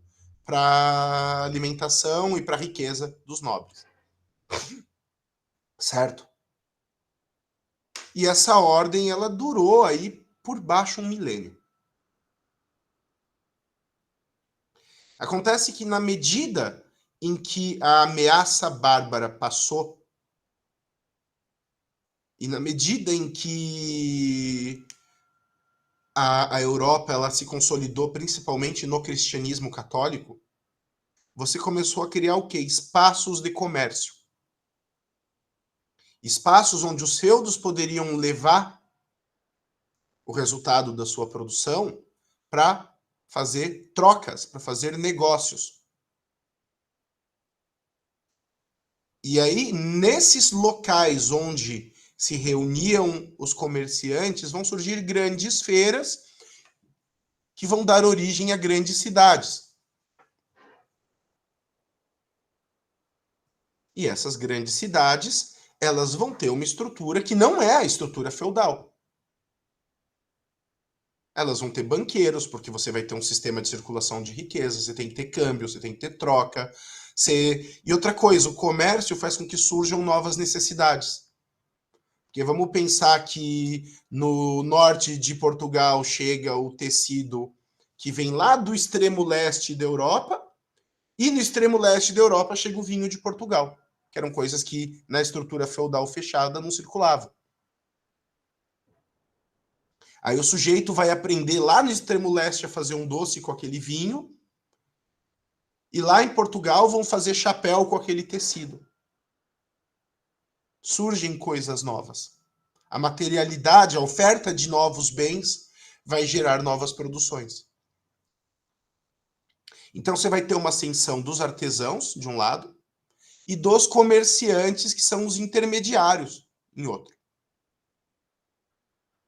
para alimentação e para a riqueza dos nobres. Certo? E essa ordem, ela durou aí por baixo um milênio. Acontece que na medida em que a ameaça bárbara passou, e na medida em que a Europa ela se consolidou principalmente no cristianismo católico, você começou a criar o quê? Espaços de comércio. Espaços onde os feudos poderiam levar o resultado da sua produção para fazer trocas, para fazer negócios. E aí, nesses locais onde se reuniam os comerciantes, vão surgir grandes feiras que vão dar origem a grandes cidades. E essas grandes cidades, elas vão ter uma estrutura que não é a estrutura feudal. Elas vão ter banqueiros, porque você vai ter um sistema de circulação de riqueza, você tem que ter câmbio, você tem que ter troca. E outra coisa, o comércio faz com que surjam novas necessidades. Porque vamos pensar que no norte de Portugal chega o tecido que vem lá do extremo leste da Europa, e no extremo leste da Europa chega o vinho de Portugal, que eram coisas que na estrutura feudal fechada não circulavam. Aí o sujeito vai aprender lá no extremo leste a fazer um doce com aquele vinho, e lá em Portugal vão fazer chapéu com aquele tecido. Surgem coisas novas. A materialidade, a oferta de novos bens vai gerar novas produções. Então você vai ter uma ascensão dos artesãos, de um lado, e dos comerciantes, que são os intermediários, em outro.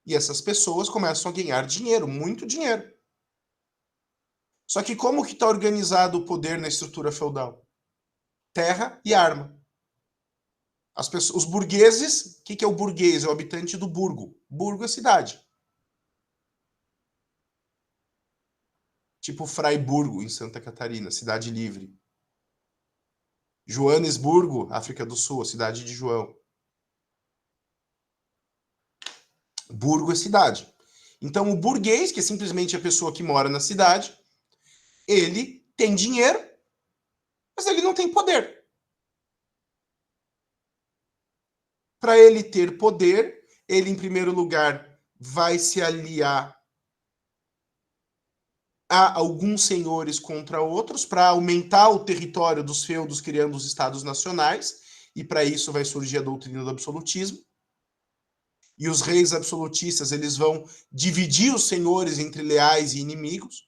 E essas pessoas começam a ganhar dinheiro, muito dinheiro. Só que como que está organizado o poder na estrutura feudal? Terra e arma. Os burgueses, o que é o burguês? É o habitante do burgo. Burgo é cidade. Tipo Fraiburgo, em Santa Catarina, cidade livre. Joanesburgo, África do Sul, cidade de João. Burgo é cidade. Então, o burguês, que é simplesmente a pessoa que mora na cidade, ele tem dinheiro, mas ele não tem poder. Para ele ter poder, ele, em primeiro lugar, vai se aliar a alguns senhores contra outros para aumentar o território dos feudos, criando os estados nacionais, e para isso vai surgir a doutrina do absolutismo. E os reis absolutistas, eles vão dividir os senhores entre leais e inimigos,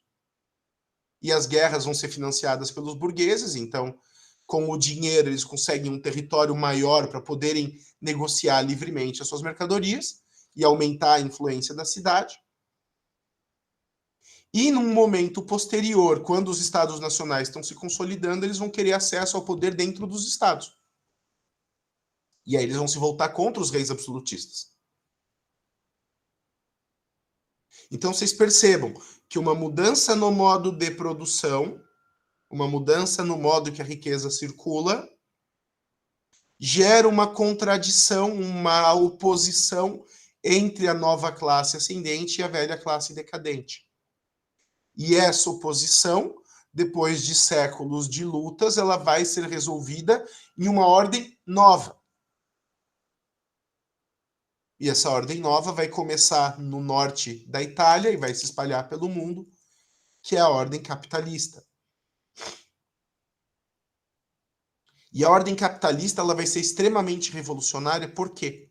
e as guerras vão ser financiadas pelos burgueses. Então, com o dinheiro, eles conseguem um território maior para poderem negociar livremente as suas mercadorias e aumentar a influência da cidade. E num momento posterior, quando os estados nacionais estão se consolidando, eles vão querer acesso ao poder dentro dos estados. E aí eles vão se voltar contra os reis absolutistas. Então vocês percebam que uma mudança no modo de produção, uma mudança no modo que a riqueza circula, gera uma contradição, uma oposição entre a nova classe ascendente e a velha classe decadente. E essa oposição, depois de séculos de lutas, ela vai ser resolvida em uma ordem nova. E essa ordem nova vai começar no norte da Itália e vai se espalhar pelo mundo, que é a ordem capitalista. E a ordem capitalista ela vai ser extremamente revolucionária, por quê?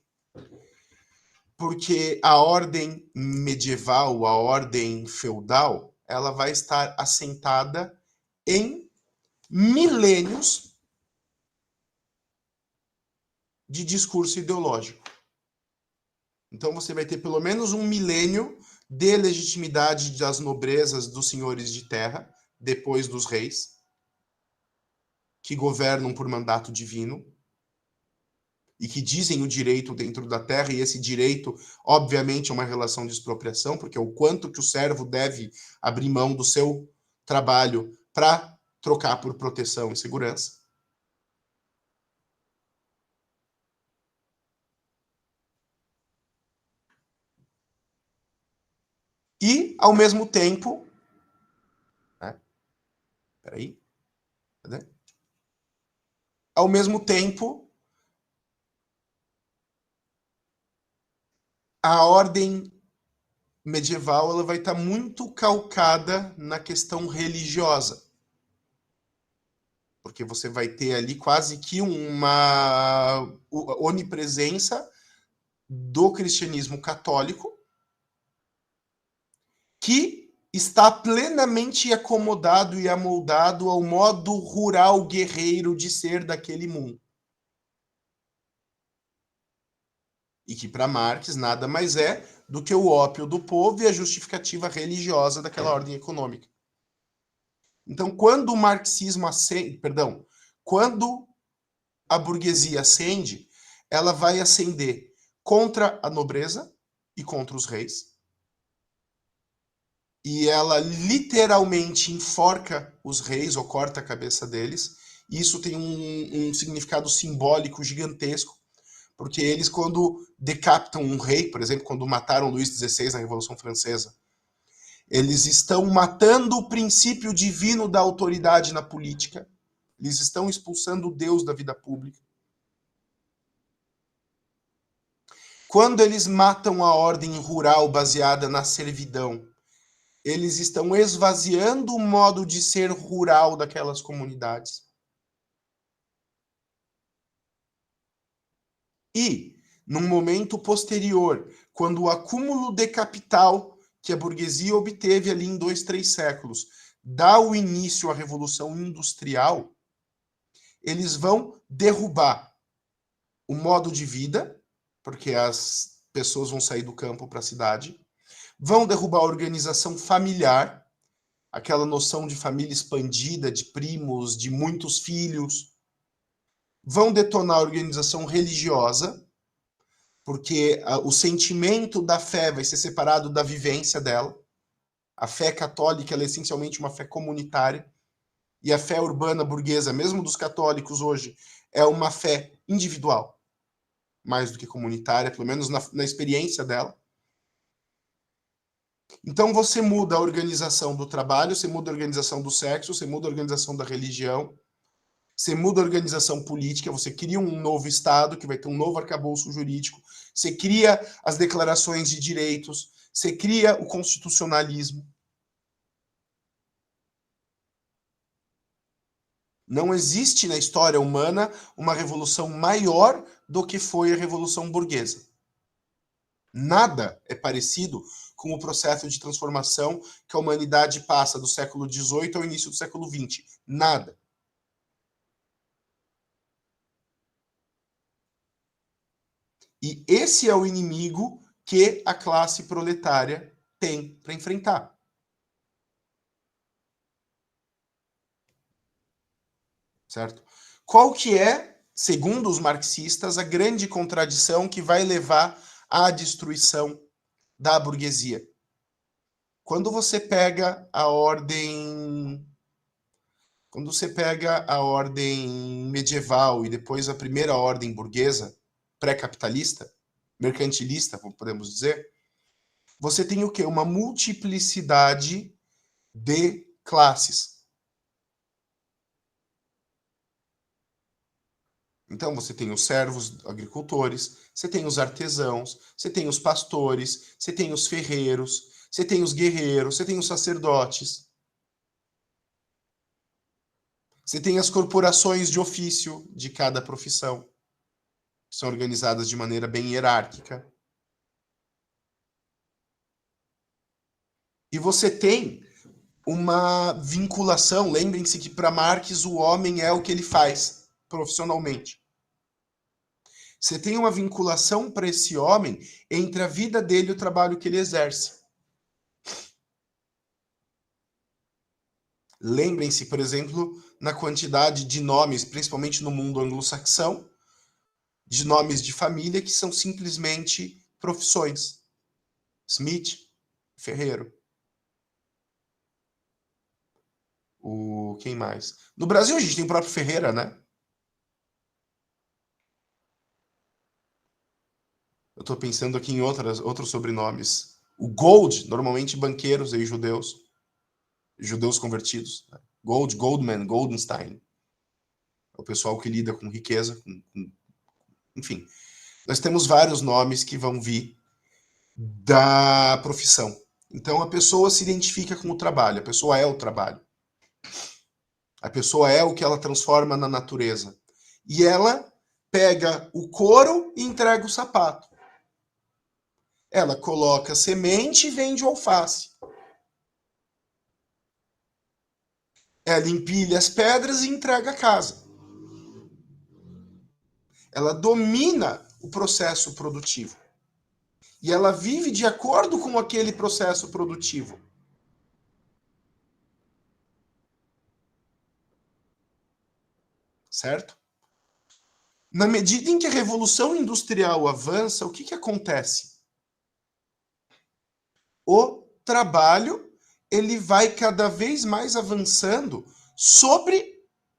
Porque a ordem medieval, a ordem feudal, ela vai estar assentada em milênios de discurso ideológico. Então você vai ter pelo menos um milênio de legitimidade das nobrezas dos senhores de terra, depois dos reis, que governam por mandato divino e que dizem o direito dentro da terra, e esse direito, obviamente, é uma relação de expropriação, porque é o quanto que o servo deve abrir mão do seu trabalho para trocar por proteção e segurança. E, ao mesmo tempo... Peraí. Cadê? Ao mesmo tempo, a ordem medieval ela vai estar muito calcada na questão religiosa. Porque você vai ter ali quase que uma onipresença do cristianismo católico, que está plenamente acomodado e amoldado ao modo rural guerreiro de ser daquele mundo. E que para Marx nada mais é do que o ópio do povo e a justificativa religiosa daquela ordem econômica. Então, quando o marxismo ascende, quando a burguesia ascende, ela vai ascender contra a nobreza e contra os reis. e ela literalmente enforca os reis ou corta a cabeça deles. Isso tem um significado simbólico gigantesco, porque eles, quando decapitam um rei, por exemplo, quando mataram Luís XVI na Revolução Francesa, eles estão matando o princípio divino da autoridade na política, eles estão expulsando o Deus da vida pública. Quando eles matam a ordem rural baseada na servidão, eles estão esvaziando o modo de ser rural daquelas comunidades. E, num momento posterior, quando o acúmulo de capital que a burguesia obteve ali em 2, 3 séculos dá o início à Revolução Industrial, eles vão derrubar o modo de vida, porque as pessoas vão sair do campo para a cidade, vão derrubar a organização familiar, aquela noção de família expandida, de primos, de muitos filhos, vão detonar a organização religiosa, porque o sentimento da fé vai ser separado da vivência dela. A fé católica ela é essencialmente uma fé comunitária, e a fé urbana burguesa, mesmo dos católicos hoje, é uma fé individual, mais do que comunitária, pelo menos na experiência dela. Então você muda a organização do trabalho, você muda a organização do sexo, você muda a organização da religião, você muda a organização política, você cria um novo Estado que vai ter um novo arcabouço jurídico, você cria as declarações de direitos, você cria o constitucionalismo. Não existe na história humana uma revolução maior do que foi a Revolução Burguesa. Nada é parecido com o processo de transformação que a humanidade passa do século XVIII ao início do século XX. Nada. E esse é o inimigo que a classe proletária tem para enfrentar. Certo? Qual que é, segundo os marxistas, a grande contradição que vai levar à destruição da burguesia? Quando você pega a ordem medieval e depois a primeira ordem burguesa, pré-capitalista, mercantilista, como podemos dizer, você tem o quê? Uma multiplicidade de classes. Então você tem os servos agricultores, você tem os artesãos, você tem os pastores, você tem os ferreiros, você tem os guerreiros, você tem os sacerdotes. Você tem as corporações de ofício de cada profissão, que são organizadas de maneira bem hierárquica. E você tem uma vinculação, lembrem-se que para Marx o homem é o que ele faz profissionalmente. Você tem uma vinculação para esse homem entre a vida dele e o trabalho que ele exerce. Lembrem-se, por exemplo, na quantidade de nomes, principalmente no mundo anglo-saxão, de nomes de família que são simplesmente profissões. Smith, ferreiro. Quem mais? No Brasil a gente tem o próprio Ferreira, né? Eu estou pensando aqui em outros sobrenomes. O Gold, normalmente banqueiros e judeus convertidos. Gold, Goldman, Goldenstein. É o pessoal que lida com riqueza, enfim. Nós temos vários nomes que vão vir da profissão. Então a pessoa se identifica com o trabalho, a pessoa é o trabalho. A pessoa é o que ela transforma na natureza. E ela pega o couro e entrega o sapato. Ela coloca semente e vende o alface. Ela empilha as pedras e entrega a casa. Ela domina o processo produtivo. E ela vive de acordo com aquele processo produtivo. Certo? Na medida em que a Revolução Industrial avança, o que acontece? O trabalho ele vai cada vez mais avançando sobre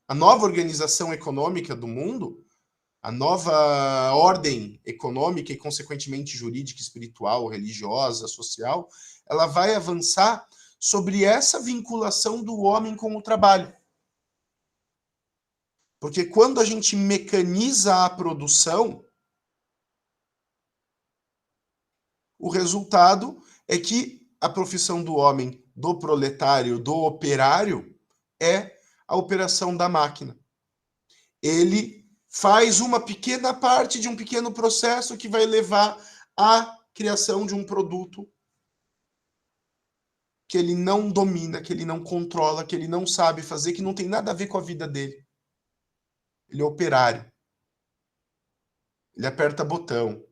a nova organização econômica do mundo, a nova ordem econômica e, consequentemente, jurídica, espiritual, religiosa, social, ela vai avançar sobre essa vinculação do homem com o trabalho. Porque quando a gente mecaniza a produção, o resultado é que a profissão do homem, do proletário, do operário, é a operação da máquina. Ele faz uma pequena parte de um pequeno processo que vai levar à criação de um produto que ele não domina, que ele não controla, que ele não sabe fazer, que não tem nada a ver com a vida dele. Ele é operário. Ele aperta botão.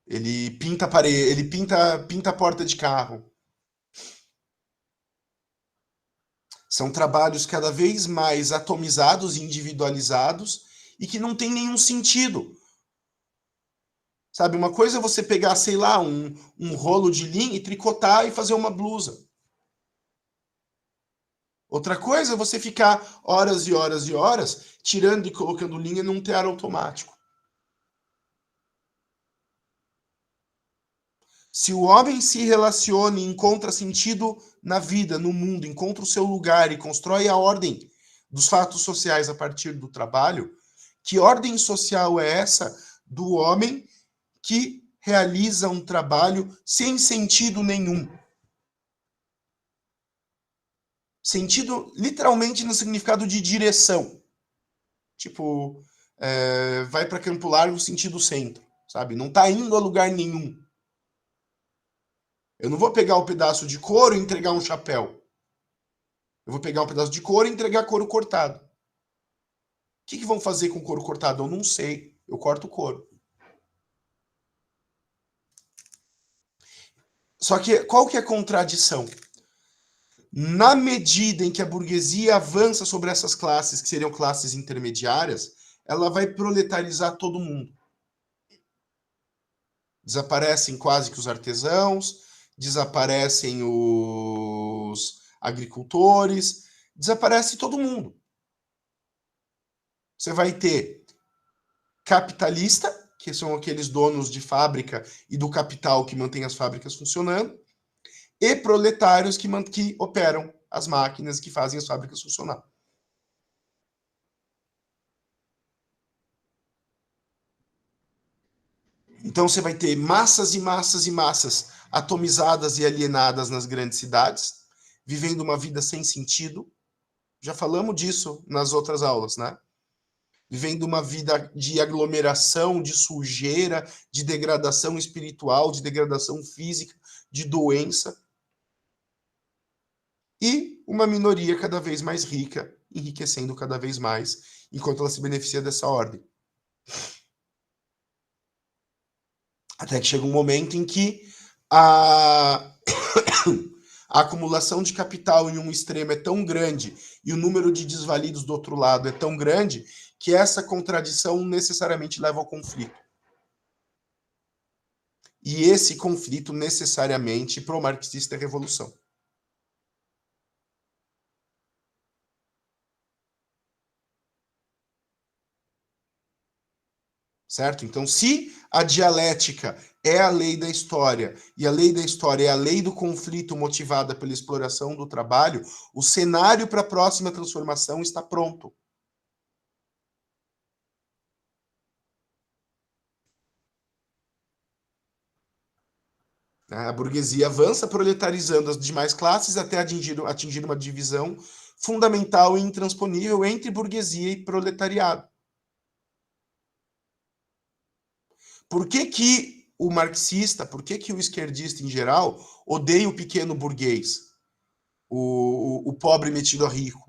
Ele pinta a parede, ele pinta a porta de carro. São trabalhos cada vez mais atomizados e individualizados e que não tem nenhum sentido. Sabe, uma coisa é você pegar, sei lá, um rolo de linha e tricotar e fazer uma blusa. Outra coisa é você ficar horas e horas e horas tirando e colocando linha num tear automático. Se o homem se relaciona e encontra sentido na vida, no mundo, encontra o seu lugar e constrói a ordem dos fatos sociais a partir do trabalho, que ordem social é essa do homem que realiza um trabalho sem sentido nenhum? Sentido, literalmente, no significado de direção. Tipo, vai para Campo Largo, sentido centro, sabe? Não está indo a lugar nenhum. Eu não vou pegar um pedaço de couro e entregar um chapéu. Eu vou pegar um pedaço de couro e entregar couro cortado. O que vão fazer com couro cortado? Eu não sei. Eu corto o couro. Só que qual que é a contradição? Na medida em que a burguesia avança sobre essas classes, que seriam classes intermediárias, ela vai proletarizar todo mundo. Desaparecem quase que os artesãos, desaparecem os agricultores, desaparece todo mundo. Você vai ter capitalista, que são aqueles donos de fábrica e do capital que mantém as fábricas funcionando, e proletários que operam as máquinas que fazem as fábricas funcionar. Então você vai ter massas e massas e massas atomizadas e alienadas nas grandes cidades, vivendo uma vida sem sentido. Já falamos disso nas outras aulas, né? Vivendo uma vida de aglomeração, de sujeira, de degradação espiritual, de degradação física, de doença. E uma minoria cada vez mais rica, enriquecendo cada vez mais, enquanto ela se beneficia dessa ordem. Até que chega um momento em que a acumulação de capital em um extremo é tão grande e o número de desvalidos do outro lado é tão grande que essa contradição necessariamente leva ao conflito. E esse conflito necessariamente, para o marxista, é revolução. Certo? Então, se a dialética é a lei da história, e a lei da história é a lei do conflito motivada pela exploração do trabalho, o cenário para a próxima transformação está pronto. A burguesia avança proletarizando as demais classes até atingir uma divisão fundamental e intransponível entre burguesia e proletariado. Por que o marxista, por que o esquerdista em geral odeia o pequeno burguês, o pobre metido a rico?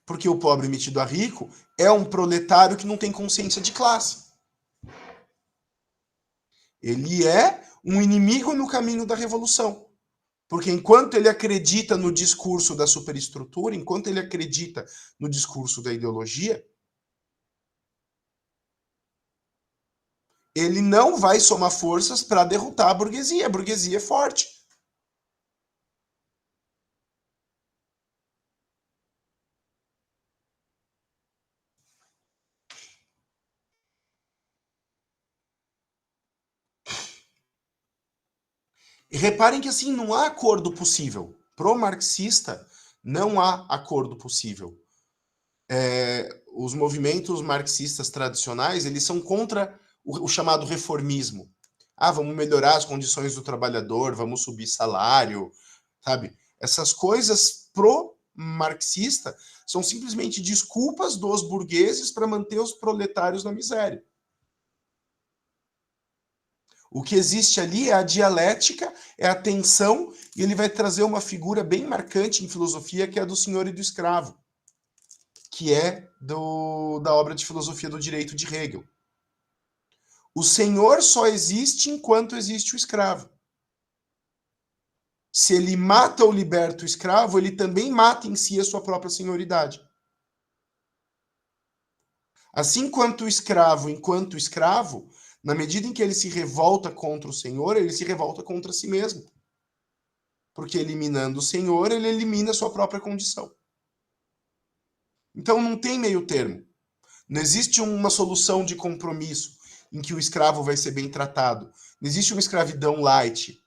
Porque o pobre metido a rico é um proletário que não tem consciência de classe. Ele é um inimigo no caminho da revolução. Porque enquanto ele acredita no discurso da superestrutura, enquanto ele acredita no discurso da ideologia, ele não vai somar forças para derrotar a burguesia. A burguesia é forte. E reparem que assim não há acordo possível. Pro marxista, não há acordo possível. Os movimentos marxistas tradicionais, eles são contra o chamado reformismo. Ah, vamos melhorar as condições do trabalhador, vamos subir salário, sabe? Essas coisas pro marxista são simplesmente desculpas dos burgueses para manter os proletários na miséria. O que existe ali é a dialética, é a tensão, e ele vai trazer uma figura bem marcante em filosofia, que é a do senhor e do escravo, que é da obra de filosofia do direito de Hegel. O senhor só existe enquanto existe o escravo. Se ele mata ou liberta o escravo, ele também mata em si a sua própria senhoridade. Assim, enquanto escravo, na medida em que ele se revolta contra o senhor, ele se revolta contra si mesmo. Porque eliminando o senhor, ele elimina a sua própria condição. Então não tem meio termo. Não existe uma solução de compromisso em que o escravo vai ser bem tratado. Não existe uma escravidão light.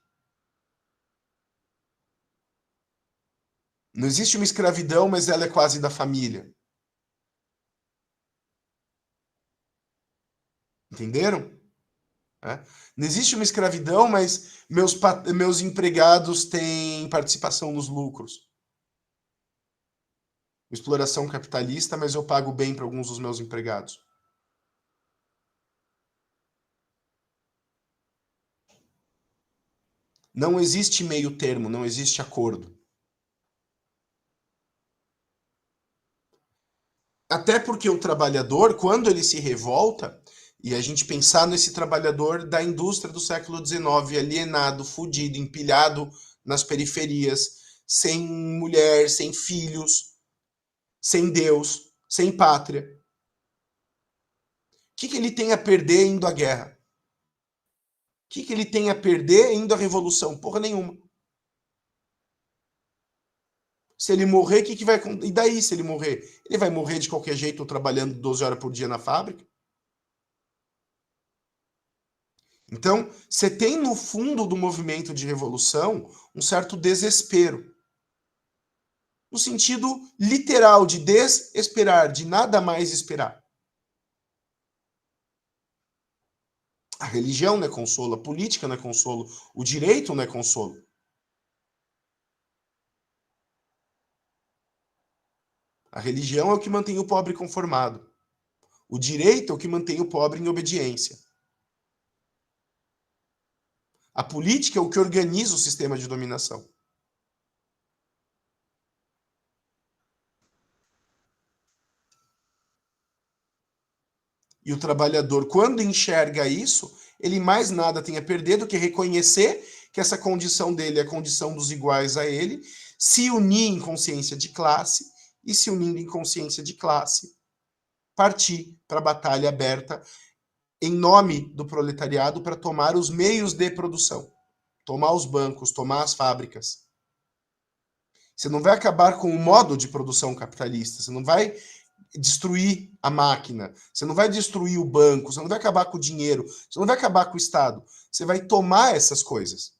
Não existe uma escravidão, mas ela é quase da família. Entenderam? Não existe uma escravidão, mas meus empregados têm participação nos lucros. Exploração capitalista, mas eu pago bem para alguns dos meus empregados. Não existe meio termo, não existe acordo. Até porque o trabalhador, quando ele se revolta, e a gente pensar nesse trabalhador da indústria do século XIX, alienado, fudido, empilhado nas periferias, sem mulher, sem filhos, sem Deus, sem pátria. O que ele tem a perder indo à guerra? O que ele tem a perder indo à revolução? Porra nenhuma. Se ele morrer, o que vai... E daí, se ele morrer? Ele vai morrer de qualquer jeito, trabalhando 12 horas por dia na fábrica? Então, você tem no fundo do movimento de revolução um certo desespero. No sentido literal de desesperar, de nada mais esperar. A religião não é consolo, a política não é consolo, o direito não é consolo. A religião é o que mantém o pobre conformado. O direito é o que mantém o pobre em obediência. A política é o que organiza o sistema de dominação. E o trabalhador, quando enxerga isso, ele mais nada tem a perder do que reconhecer que essa condição dele é a condição dos iguais a ele, se unir em consciência de classe e, se unindo em consciência de classe, partir para a batalha aberta em nome do proletariado para tomar os meios de produção, tomar os bancos, tomar as fábricas. Você não vai acabar com o modo de produção capitalista, você não vai destruir a máquina, você não vai destruir o banco, você não vai acabar com o dinheiro, você não vai acabar com o Estado, você vai tomar essas coisas.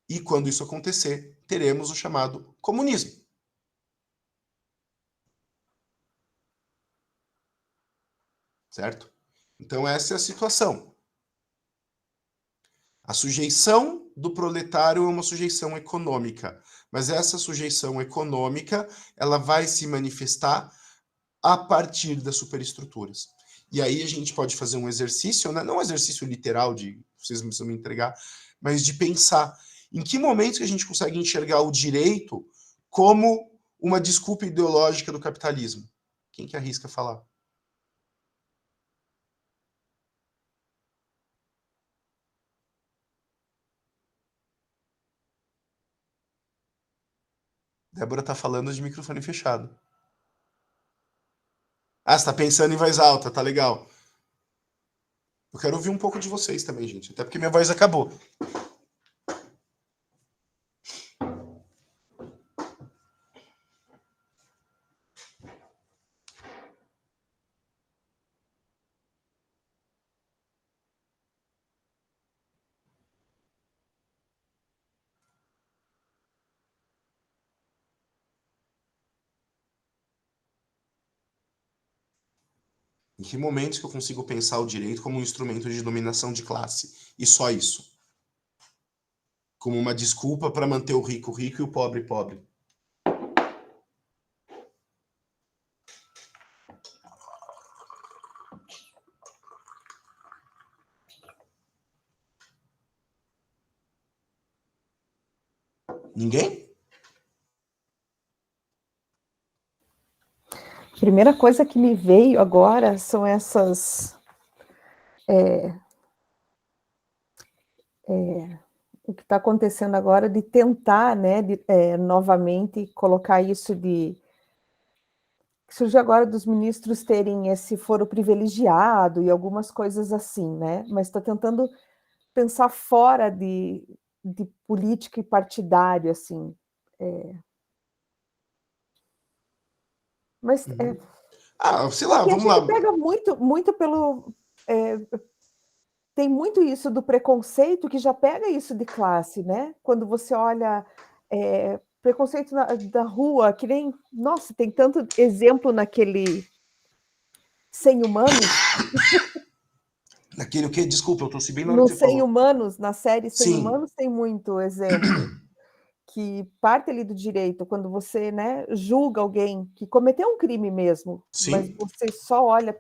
E quando isso acontecer, teremos o chamado comunismo. Certo? Então essa é a situação. A sujeição do proletário é uma sujeição econômica, mas essa sujeição econômica, ela vai se manifestar a partir das superestruturas. E aí a gente pode fazer um exercício, né? Não um exercício literal de vocês precisam me entregar, mas de pensar em que momento que a gente consegue enxergar o direito como uma desculpa ideológica do capitalismo. Quem que arrisca falar? Débora está falando de microfone fechado. Ah, você tá pensando em voz alta, tá legal. Eu quero ouvir um pouco de vocês também, gente. Até porque minha voz acabou. Em que momentos que eu consigo pensar o direito como um instrumento de dominação de classe? E só isso. Como uma desculpa para manter o rico rico e o pobre pobre. Ninguém? Primeira coisa que me veio agora são essas. O que está acontecendo agora de tentar, né, novamente colocar isso de. Que surgiu agora dos ministros terem esse foro privilegiado e algumas coisas assim, né? Mas está tentando pensar fora de política e partidário, assim. Mas Uhum. Ah, sei lá, que a vamos lá. gente pega muito pelo. Tem muito isso do preconceito que já pega isso de classe, né? Quando você olha preconceito da rua, que nem. Nossa, tem tanto exemplo naquele 100 Humanos, Naquele o quê? Desculpa, eu tô bem na hora no que você 100 falou. Humanos, na série 100 Sim. Humanos, tem muito exemplo. Que parte ali do direito, quando você, né, julga alguém que cometeu um crime mesmo, mas Sim. você só olha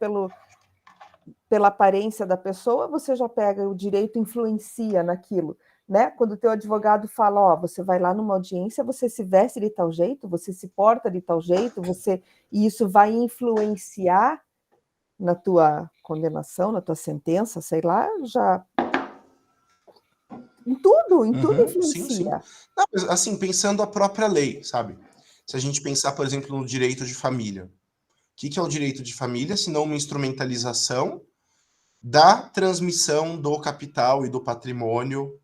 pela aparência da pessoa, você já pega o direito, influencia naquilo, né? Quando o teu advogado fala, ó, você vai lá numa audiência, você se veste de tal jeito, você se porta de tal jeito, e isso vai influenciar na tua condenação, na tua sentença, sei lá, já em tudo Uhum, sim, sim. influencia. Não, mas, assim, pensando a própria lei, sabe? Se a gente pensar, por exemplo, no direito de família. O que é o direito de família, se não uma instrumentalização da transmissão do capital e do patrimônio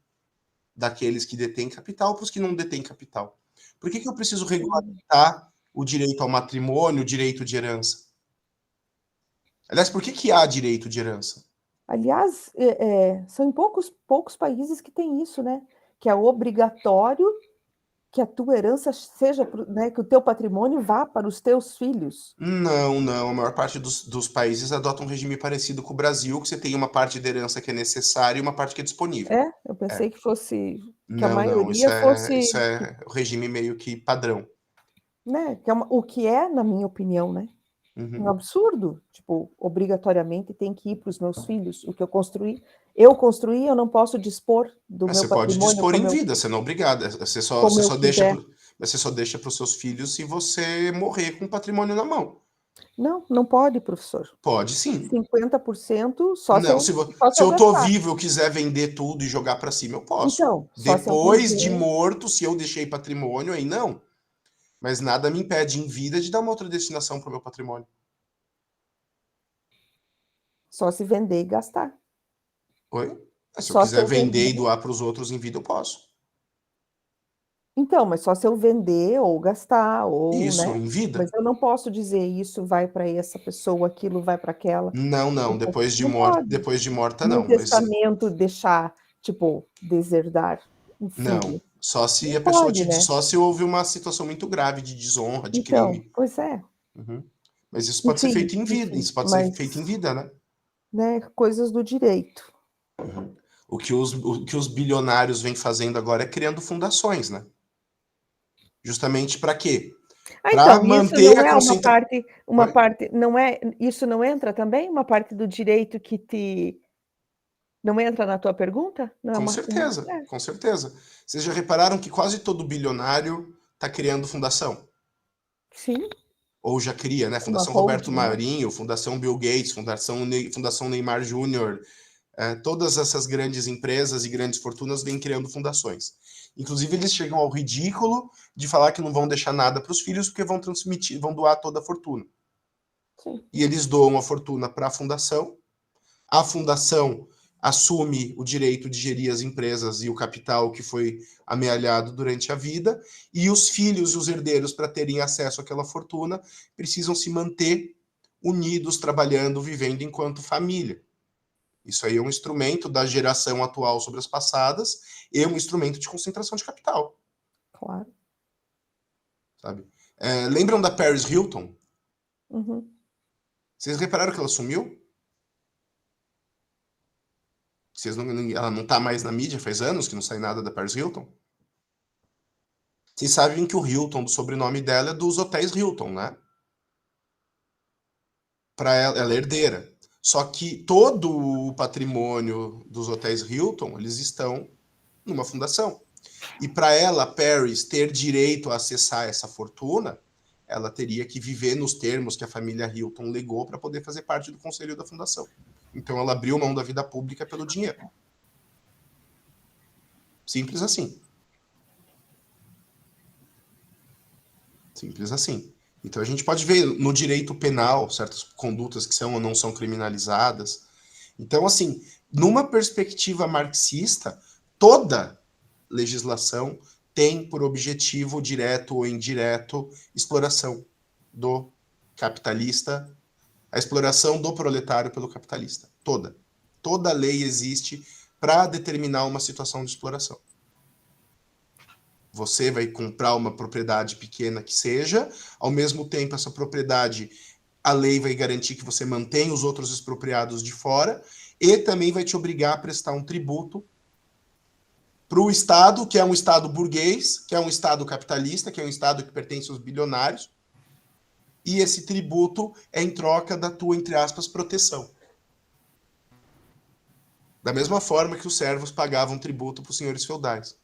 daqueles que detêm capital para os que não detêm capital? Por que eu preciso regulamentar o direito ao matrimônio, o direito de herança? Aliás, por que há direito de herança? Aliás, são em poucos países que tem isso, né? Que é obrigatório que a tua herança seja, né, que o teu patrimônio vá para os teus filhos. Não, não. A maior parte dos países adota um regime parecido com o Brasil, que você tem uma parte da herança que é necessária e uma parte que é disponível. Eu É. pensei que a Não, não. Isso maioria é, fosse, isso é o regime meio que padrão. né? O que é, na minha opinião, né? Um Uhum. absurdo. Tipo, obrigatoriamente tem que ir para os meus filhos. O que eu construí, eu não posso dispor do Mas meu você pode patrimônio dispor em vida, você não é obrigada. como eu quiser. Você só deixa para os seus filhos se você morrer com o patrimônio na mão. Não, não pode, professor. Pode sim. 50% Não, só se se eu eu tô gastar. vivo e eu quiser vender tudo e jogar para cima, eu posso. Então, só se eu Depois de vender. morto, se eu deixei patrimônio, aí não. Mas nada me impede em vida de dar uma outra destinação para o meu patrimônio. Só se vender e gastar. Oi? Mas se eu Só se quiser eu vender e vender. doar para os outros em vida, eu posso. Então, mas só se eu vender ou gastar, ou, Isso, né? em vida? Mas eu não posso dizer isso vai para essa pessoa, aquilo vai para aquela. Não, não. Não pode. Depois de morta, Num não. Mas testamento deixar, tipo, deserdar um não. filho. Só se Não a pessoa pode, né? só se houve uma situação muito grave de desonra, de Então, crime. pois é. Uhum. Mas isso pode ser feito em vida. Enfim, Isso pode ser feito em mas, vida, né? né, coisas do direito. O que os bilionários vêm fazendo agora é criando fundações, né? Justamente para quê? Para Então, isso manter não a é concentração. não é, isso não entra também uma parte do direito que não entra na tua pergunta? Não é Com certeza, com certeza. Vocês já repararam que quase todo bilionário está criando fundação? sim, Ou já cria, né? uma Fundação Roberto holding, né? Marinho, Fundação Bill Gates, Fundação Neymar Júnior, todas essas grandes empresas e grandes fortunas vêm criando fundações. Inclusive, eles chegam ao ridículo de falar que não vão deixar nada para os filhos porque vão doar toda a fortuna. Sim. E eles doam a fortuna para a fundação assume o direito de gerir as empresas e o capital que foi amealhado durante a vida, e os filhos e os herdeiros, para terem acesso àquela fortuna, precisam se manter unidos, trabalhando, vivendo enquanto família. Isso aí é um instrumento da geração atual sobre as passadas e um instrumento de concentração de capital. Claro. Sabe? Lembram da Paris Hilton? Uhum. Vocês repararam que ela sumiu? Ela não está mais na mídia, faz anos que não sai nada da Paris Hilton. Vocês sabem que o Hilton, do sobrenome dela, é dos hotéis Hilton, né? Para ela é herdeira. Só que todo o patrimônio dos hotéis Hilton, eles estão numa fundação. E para ela, Paris, ter direito a acessar essa fortuna, ela teria que viver nos termos que a família Hilton legou para poder fazer parte do conselho da fundação. Então ela abriu mão da vida pública pelo dinheiro. Simples assim. Simples assim. Então a gente pode ver no direito penal certas condutas que são ou não são criminalizadas. Então, assim, numa perspectiva marxista, toda legislação tem por objetivo, direto ou indireto, exploração do capitalista, a exploração do proletário pelo capitalista. Toda. Toda lei existe para determinar uma situação de exploração. Você vai comprar uma propriedade pequena que seja, ao mesmo tempo essa propriedade, a lei vai garantir que você mantenha os outros expropriados de fora e também vai te obrigar a prestar um tributo para o Estado, que é um Estado burguês, que é um Estado capitalista, que é um Estado que pertence aos bilionários, e esse tributo é em troca da tua, entre aspas, proteção. Da mesma forma que os servos pagavam tributo para os senhores feudais.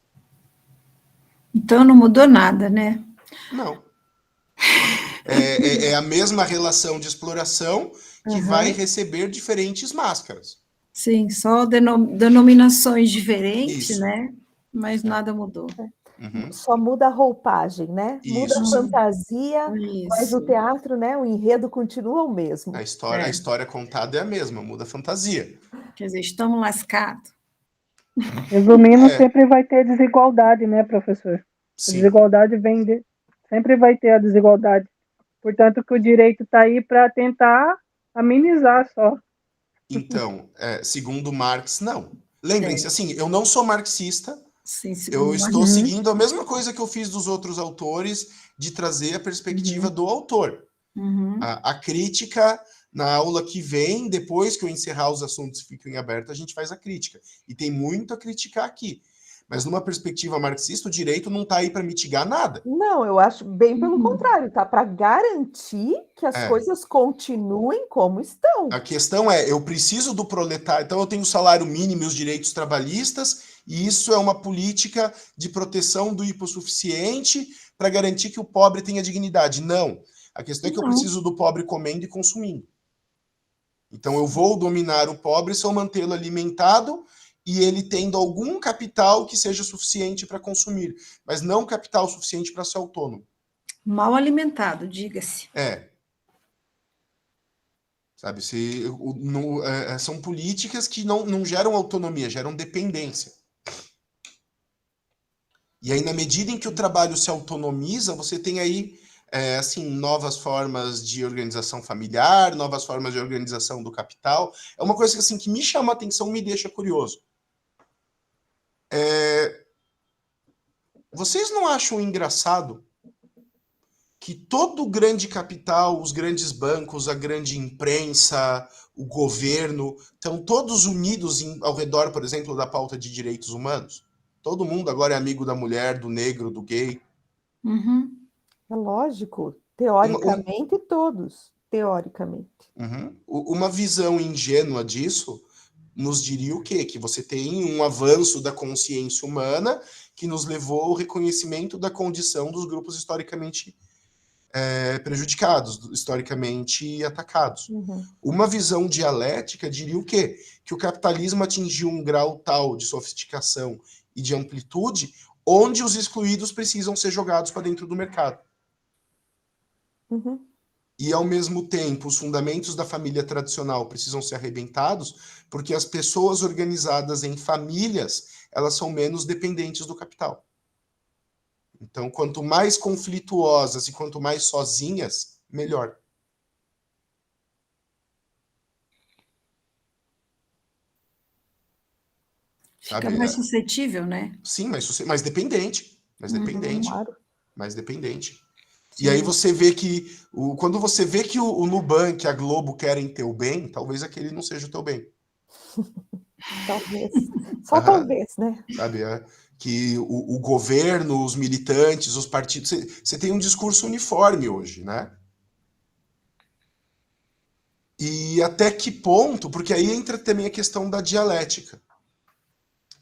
Então não mudou nada, né? Não. É a mesma relação de exploração que vai receber diferentes máscaras. Sim, só denominações diferentes, Isso. né? Mas nada mudou. Uhum. Só muda a roupagem, né? Muda a Isso. fantasia, mas Isso. o teatro, né? O enredo continua o mesmo. A história contada é a mesma, muda a fantasia. Quer dizer, estamos lascados. Resumindo, sempre vai ter desigualdade, né, professor? A Sim. desigualdade sempre vai ter a desigualdade. Portanto, que o direito está aí para tentar amenizar só. Então, segundo Marx, não. Lembrem-se, assim, eu não sou marxista, Sim, eu estou seguindo a mesma coisa que eu fiz dos outros autores, de trazer a perspectiva do autor. Uhum. A crítica, na aula que vem, depois que eu encerrar os assuntos que ficam em aberto, a gente faz a crítica. E tem muito a criticar aqui. Mas numa perspectiva marxista, o direito não está aí para mitigar nada. Não, eu acho bem pelo contrário, tá? Para garantir que as coisas continuem como estão. A questão é, eu preciso do proletário, então eu tenho o salário mínimo e os direitos trabalhistas, e isso é uma política de proteção do hipossuficiente para garantir que o pobre tenha dignidade. Não. A questão é que eu preciso do pobre comendo e consumindo. Então eu vou dominar o pobre se eu mantê-lo alimentado e ele tendo algum capital que seja suficiente para consumir, mas não capital suficiente para ser autônomo. Mal alimentado, diga-se. Sabe, são políticas que não geram autonomia, geram dependência. E aí, na medida em que o trabalho se autonomiza, você tem aí assim, novas formas de organização familiar, novas formas de organização do capital. É uma coisa assim, que me chama a atenção, me deixa curioso. Vocês não acham engraçado que todo o grande capital, os grandes bancos, a grande imprensa, o governo, estão todos unidos ao redor, por exemplo, da pauta de direitos humanos? Todo mundo agora é amigo da mulher, do negro, do gay. Uhum. É lógico, teoricamente todos, teoricamente. Uma visão ingênua disso nos diria o quê? Que você tem um avanço da consciência humana que nos levou ao reconhecimento da condição dos grupos historicamente prejudicados, historicamente atacados. Uma visão dialética diria o quê? Que o capitalismo atingiu um grau tal de sofisticação e de amplitude onde os excluídos precisam ser jogados para dentro do mercado. e, ao mesmo tempo, os fundamentos da família tradicional precisam ser arrebentados, porque as pessoas organizadas em famílias, elas são menos dependentes do capital. Então, quanto mais conflituosas e quanto mais sozinhas, melhor. Fica mais suscetível, né? Sim, mais dependente. Mais dependente. Claro. Mais dependente. Sim. E aí você vê que, quando você vê que o Nubank, a Globo querem teu bem, talvez aquele não seja o teu bem. Talvez. Só talvez, né? Sabe? Que o governo, os militantes, os partidos... Você tem um discurso uniforme hoje, né? E até que ponto... Porque aí entra também a questão da dialética.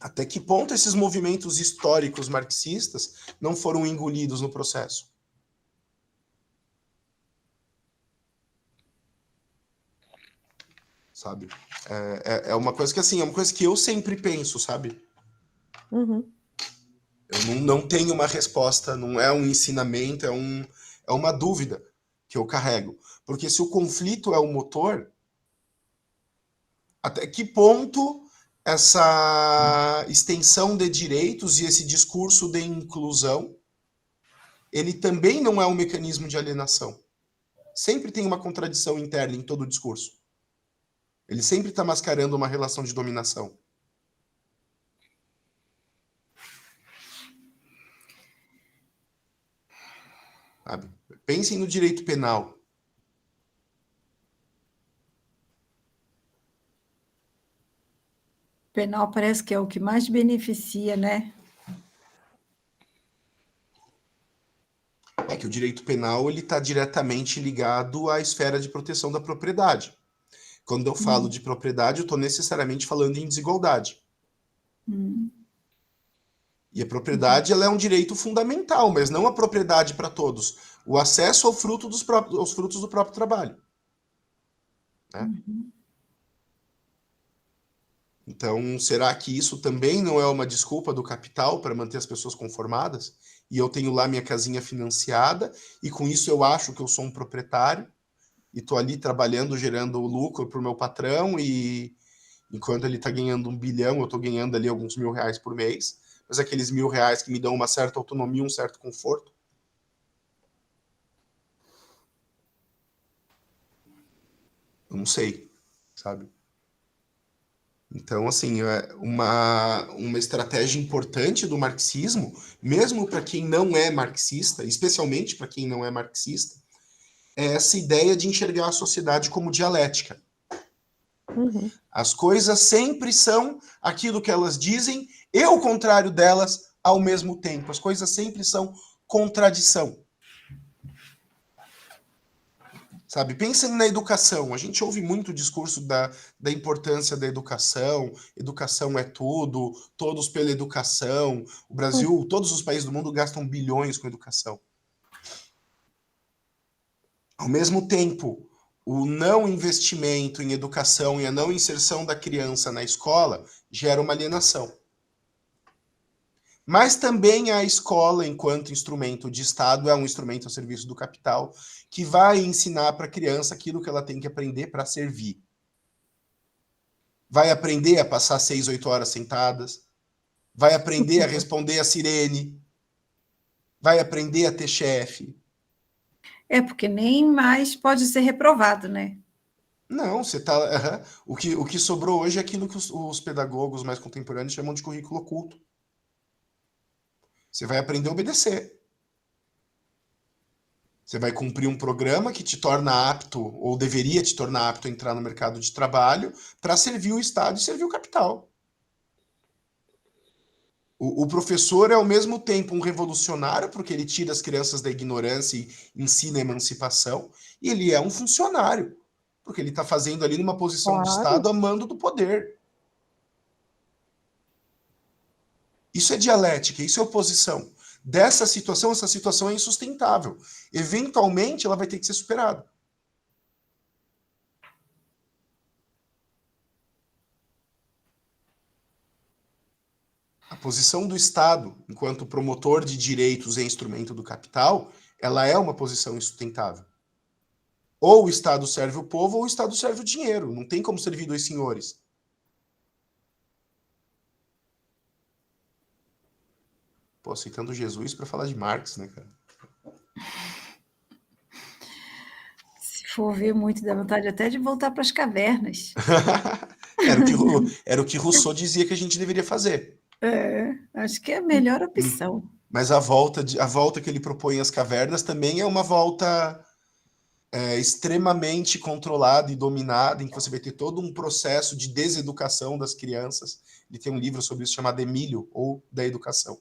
Até que ponto esses movimentos históricos marxistas não foram engolidos no processo? Sabe? É uma coisa que, assim, é uma coisa que eu sempre penso, sabe? Uhum. Eu não tenho uma resposta, não é um ensinamento, é uma dúvida que eu carrego. Porque se o conflito é o motor, até que ponto essa extensão de direitos e esse discurso de inclusão, ele também não é um mecanismo de alienação? Sempre tem uma contradição interna em todo o discurso. Ele sempre está mascarando uma relação de dominação. Sabe? Pensem no direito penal. Penal parece que é o que mais beneficia, né? É que o direito penal ele está diretamente ligado à esfera de proteção da propriedade. Quando eu falo de propriedade, eu estou necessariamente falando em desigualdade. E a propriedade ela é um direito fundamental, mas não a propriedade para todos. O acesso aos frutos do próprio trabalho. Né? Então, será que isso também não é uma desculpa do capital para manter as pessoas conformadas? E eu tenho lá minha casinha financiada, e com isso eu acho que eu sou um proprietário, e estou ali trabalhando, gerando lucro para o meu patrão, e enquanto ele está ganhando 1 bilhão, eu estou ganhando ali alguns R$1.000 por mês, mas aqueles R$1.000 que me dão uma certa autonomia, um certo conforto. Eu não sei, sabe? Então, assim, uma estratégia importante do marxismo, mesmo para quem não é marxista, especialmente para quem não é marxista, é essa ideia de enxergar a sociedade como dialética. Uhum. As coisas sempre são aquilo que elas dizem e o contrário delas ao mesmo tempo. As coisas sempre são contradição. Sabe? Pensem na educação. A gente ouve muito o discurso da importância da educação. Educação é tudo, todos pela educação. O Brasil, todos os países do mundo gastam bilhões com educação. Ao mesmo tempo, o não investimento em educação e a não inserção da criança na escola gera uma alienação. Mas também a escola, enquanto instrumento de Estado, é um instrumento ao serviço do capital, que vai ensinar para a criança aquilo que ela tem que aprender para servir. Vai aprender a passar 6, 8 horas sentadas, vai aprender a responder a sirene, vai aprender a ter chefe. É, porque nem mais pode ser reprovado, né? Não, você tá. O que sobrou hoje é aquilo que os pedagogos mais contemporâneos chamam de currículo oculto. Você vai aprender a obedecer. Você vai cumprir um programa que te torna apto, ou deveria te tornar apto a entrar no mercado de trabalho, para servir o Estado e servir o capital. O professor é, ao mesmo tempo, um revolucionário, porque ele tira as crianças da ignorância e ensina a emancipação, e ele é um funcionário, porque ele está fazendo ali numa posição de Estado a mando do poder. Isso é dialética, isso é oposição. Dessa situação, essa situação é insustentável. Eventualmente, ela vai ter que ser superada. A posição do Estado, enquanto promotor de direitos e instrumento do capital, ela é uma posição insustentável. Ou o Estado serve o povo, ou o Estado serve o dinheiro. Não tem como servir dois senhores. Pô, aceitando Jesus para falar de Marx, né, cara? Se for ver muito, dá vontade até de voltar para as cavernas. Era o que Rousseau dizia que a gente deveria fazer. Acho que é a melhor opção. Mas a volta que ele propõe às cavernas também é uma volta extremamente controlada e dominada, em que você vai ter todo um processo de deseducação das crianças. Ele tem um livro sobre isso chamado Emílio, ou da Educação.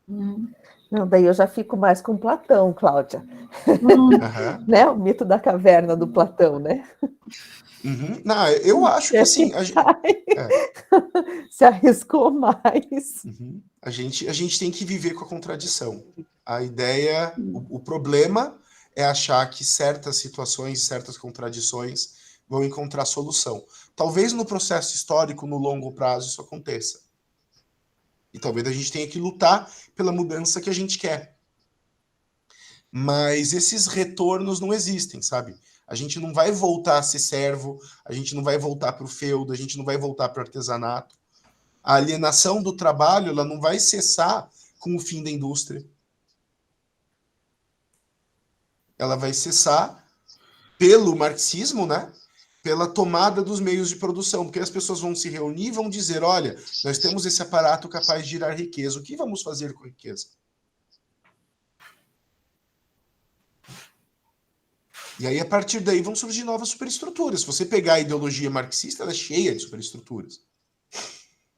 Não, daí eu já fico mais com Platão, Cláudia. Né? O mito da caverna do Platão, né? Não, eu acho que assim... Se arriscou mais. A gente tem que viver com a contradição. A ideia, o problema é achar que certas situações, certas contradições vão encontrar solução. Talvez no processo histórico, no longo prazo, isso aconteça. E talvez a gente tenha que lutar pela mudança que a gente quer. Mas esses retornos não existem, sabe? A gente não vai voltar a ser servo, a gente não vai voltar para o feudo, a gente não vai voltar para o artesanato. A alienação do trabalho, ela não vai cessar com o fim da indústria. Ela vai cessar pelo marxismo, né? Pela tomada dos meios de produção, porque as pessoas vão se reunir e vão dizer, olha, nós temos esse aparato capaz de gerar riqueza, o que vamos fazer com a riqueza? E aí, a partir daí, vão surgir novas superestruturas. Se você pegar a ideologia marxista, ela é cheia de superestruturas.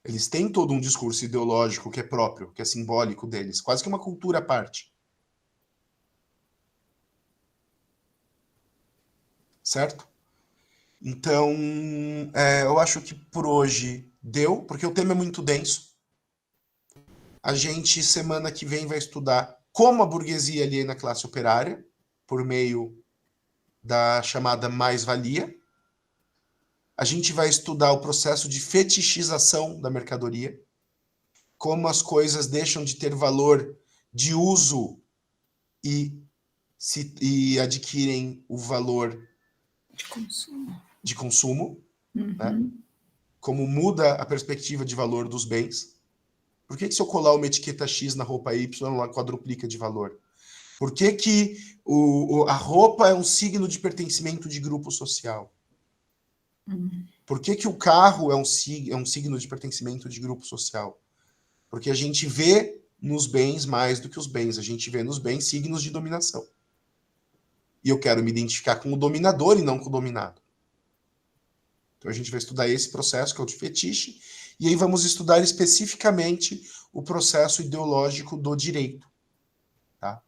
Eles têm todo um discurso ideológico que é próprio, que é simbólico deles, quase que uma cultura à parte. Certo? Então, eu acho que por hoje deu, porque o tema é muito denso. A gente, semana que vem, vai estudar como a burguesia aliena a classe operária, por meio da chamada mais-valia. A gente vai estudar o processo de fetichização da mercadoria, como as coisas deixam de ter valor de uso e adquirem o valor de consumo, né? Como muda a perspectiva de valor dos bens. Por que se eu colar uma etiqueta X na roupa Y, ela quadruplica de valor? Por que a roupa é um signo de pertencimento de grupo social? Por que o carro é um signo de pertencimento de grupo social? Porque a gente vê nos bens mais do que os bens. A gente vê nos bens signos de dominação. E eu quero me identificar com o dominador e não com o dominado. Então a gente vai estudar esse processo, que é o de fetiche, e aí vamos estudar especificamente o processo ideológico do direito. Tá?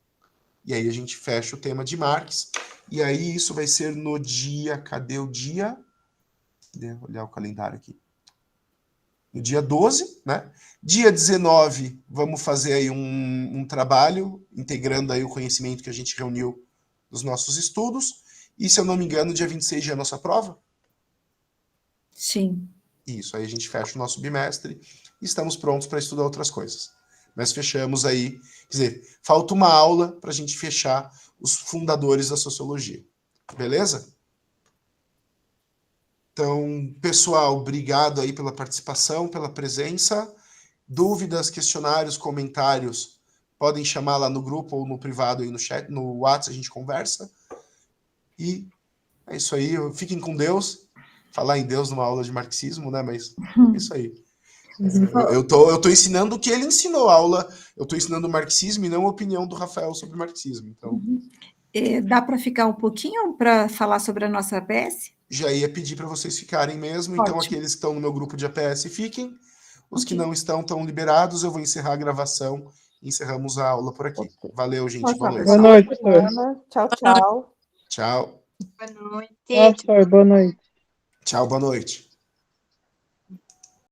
E aí a gente fecha o tema de Marx, e aí isso vai ser no dia... Cadê o dia? Vou olhar o calendário aqui. No dia 12, né? Dia 19, vamos fazer aí um trabalho, integrando aí o conhecimento que a gente reuniu dos nossos estudos, e se eu não me engano, dia 26 já é a nossa prova? Sim. Isso, aí a gente fecha o nosso bimestre e estamos prontos para estudar outras coisas. Mas fechamos aí, quer dizer, falta uma aula para a gente fechar os fundadores da sociologia. Beleza? Então, pessoal, obrigado aí pela participação, pela presença. Dúvidas, questionários, comentários, podem chamar lá no grupo ou no privado aí no chat, no WhatsApp, a gente conversa. E é isso aí, fiquem com Deus. Falar em Deus numa aula de marxismo, né? Mas é isso aí. Eu tô ensinando o que ele ensinou a aula. Eu tô ensinando marxismo e não a opinião do Rafael sobre marxismo. Então, dá para ficar um pouquinho para falar sobre a nossa APS? Já ia pedir para vocês ficarem mesmo. Ótimo. Então, aqueles que estão no meu grupo de APS, fiquem. Os que não estão liberados, eu vou encerrar a gravação. Encerramos a aula por aqui. Valeu, gente. Boa noite. Boa noite, professor. Tchau, tchau. Tchau. Boa noite. Tchau, professor. Boa noite. Tchau, boa noite.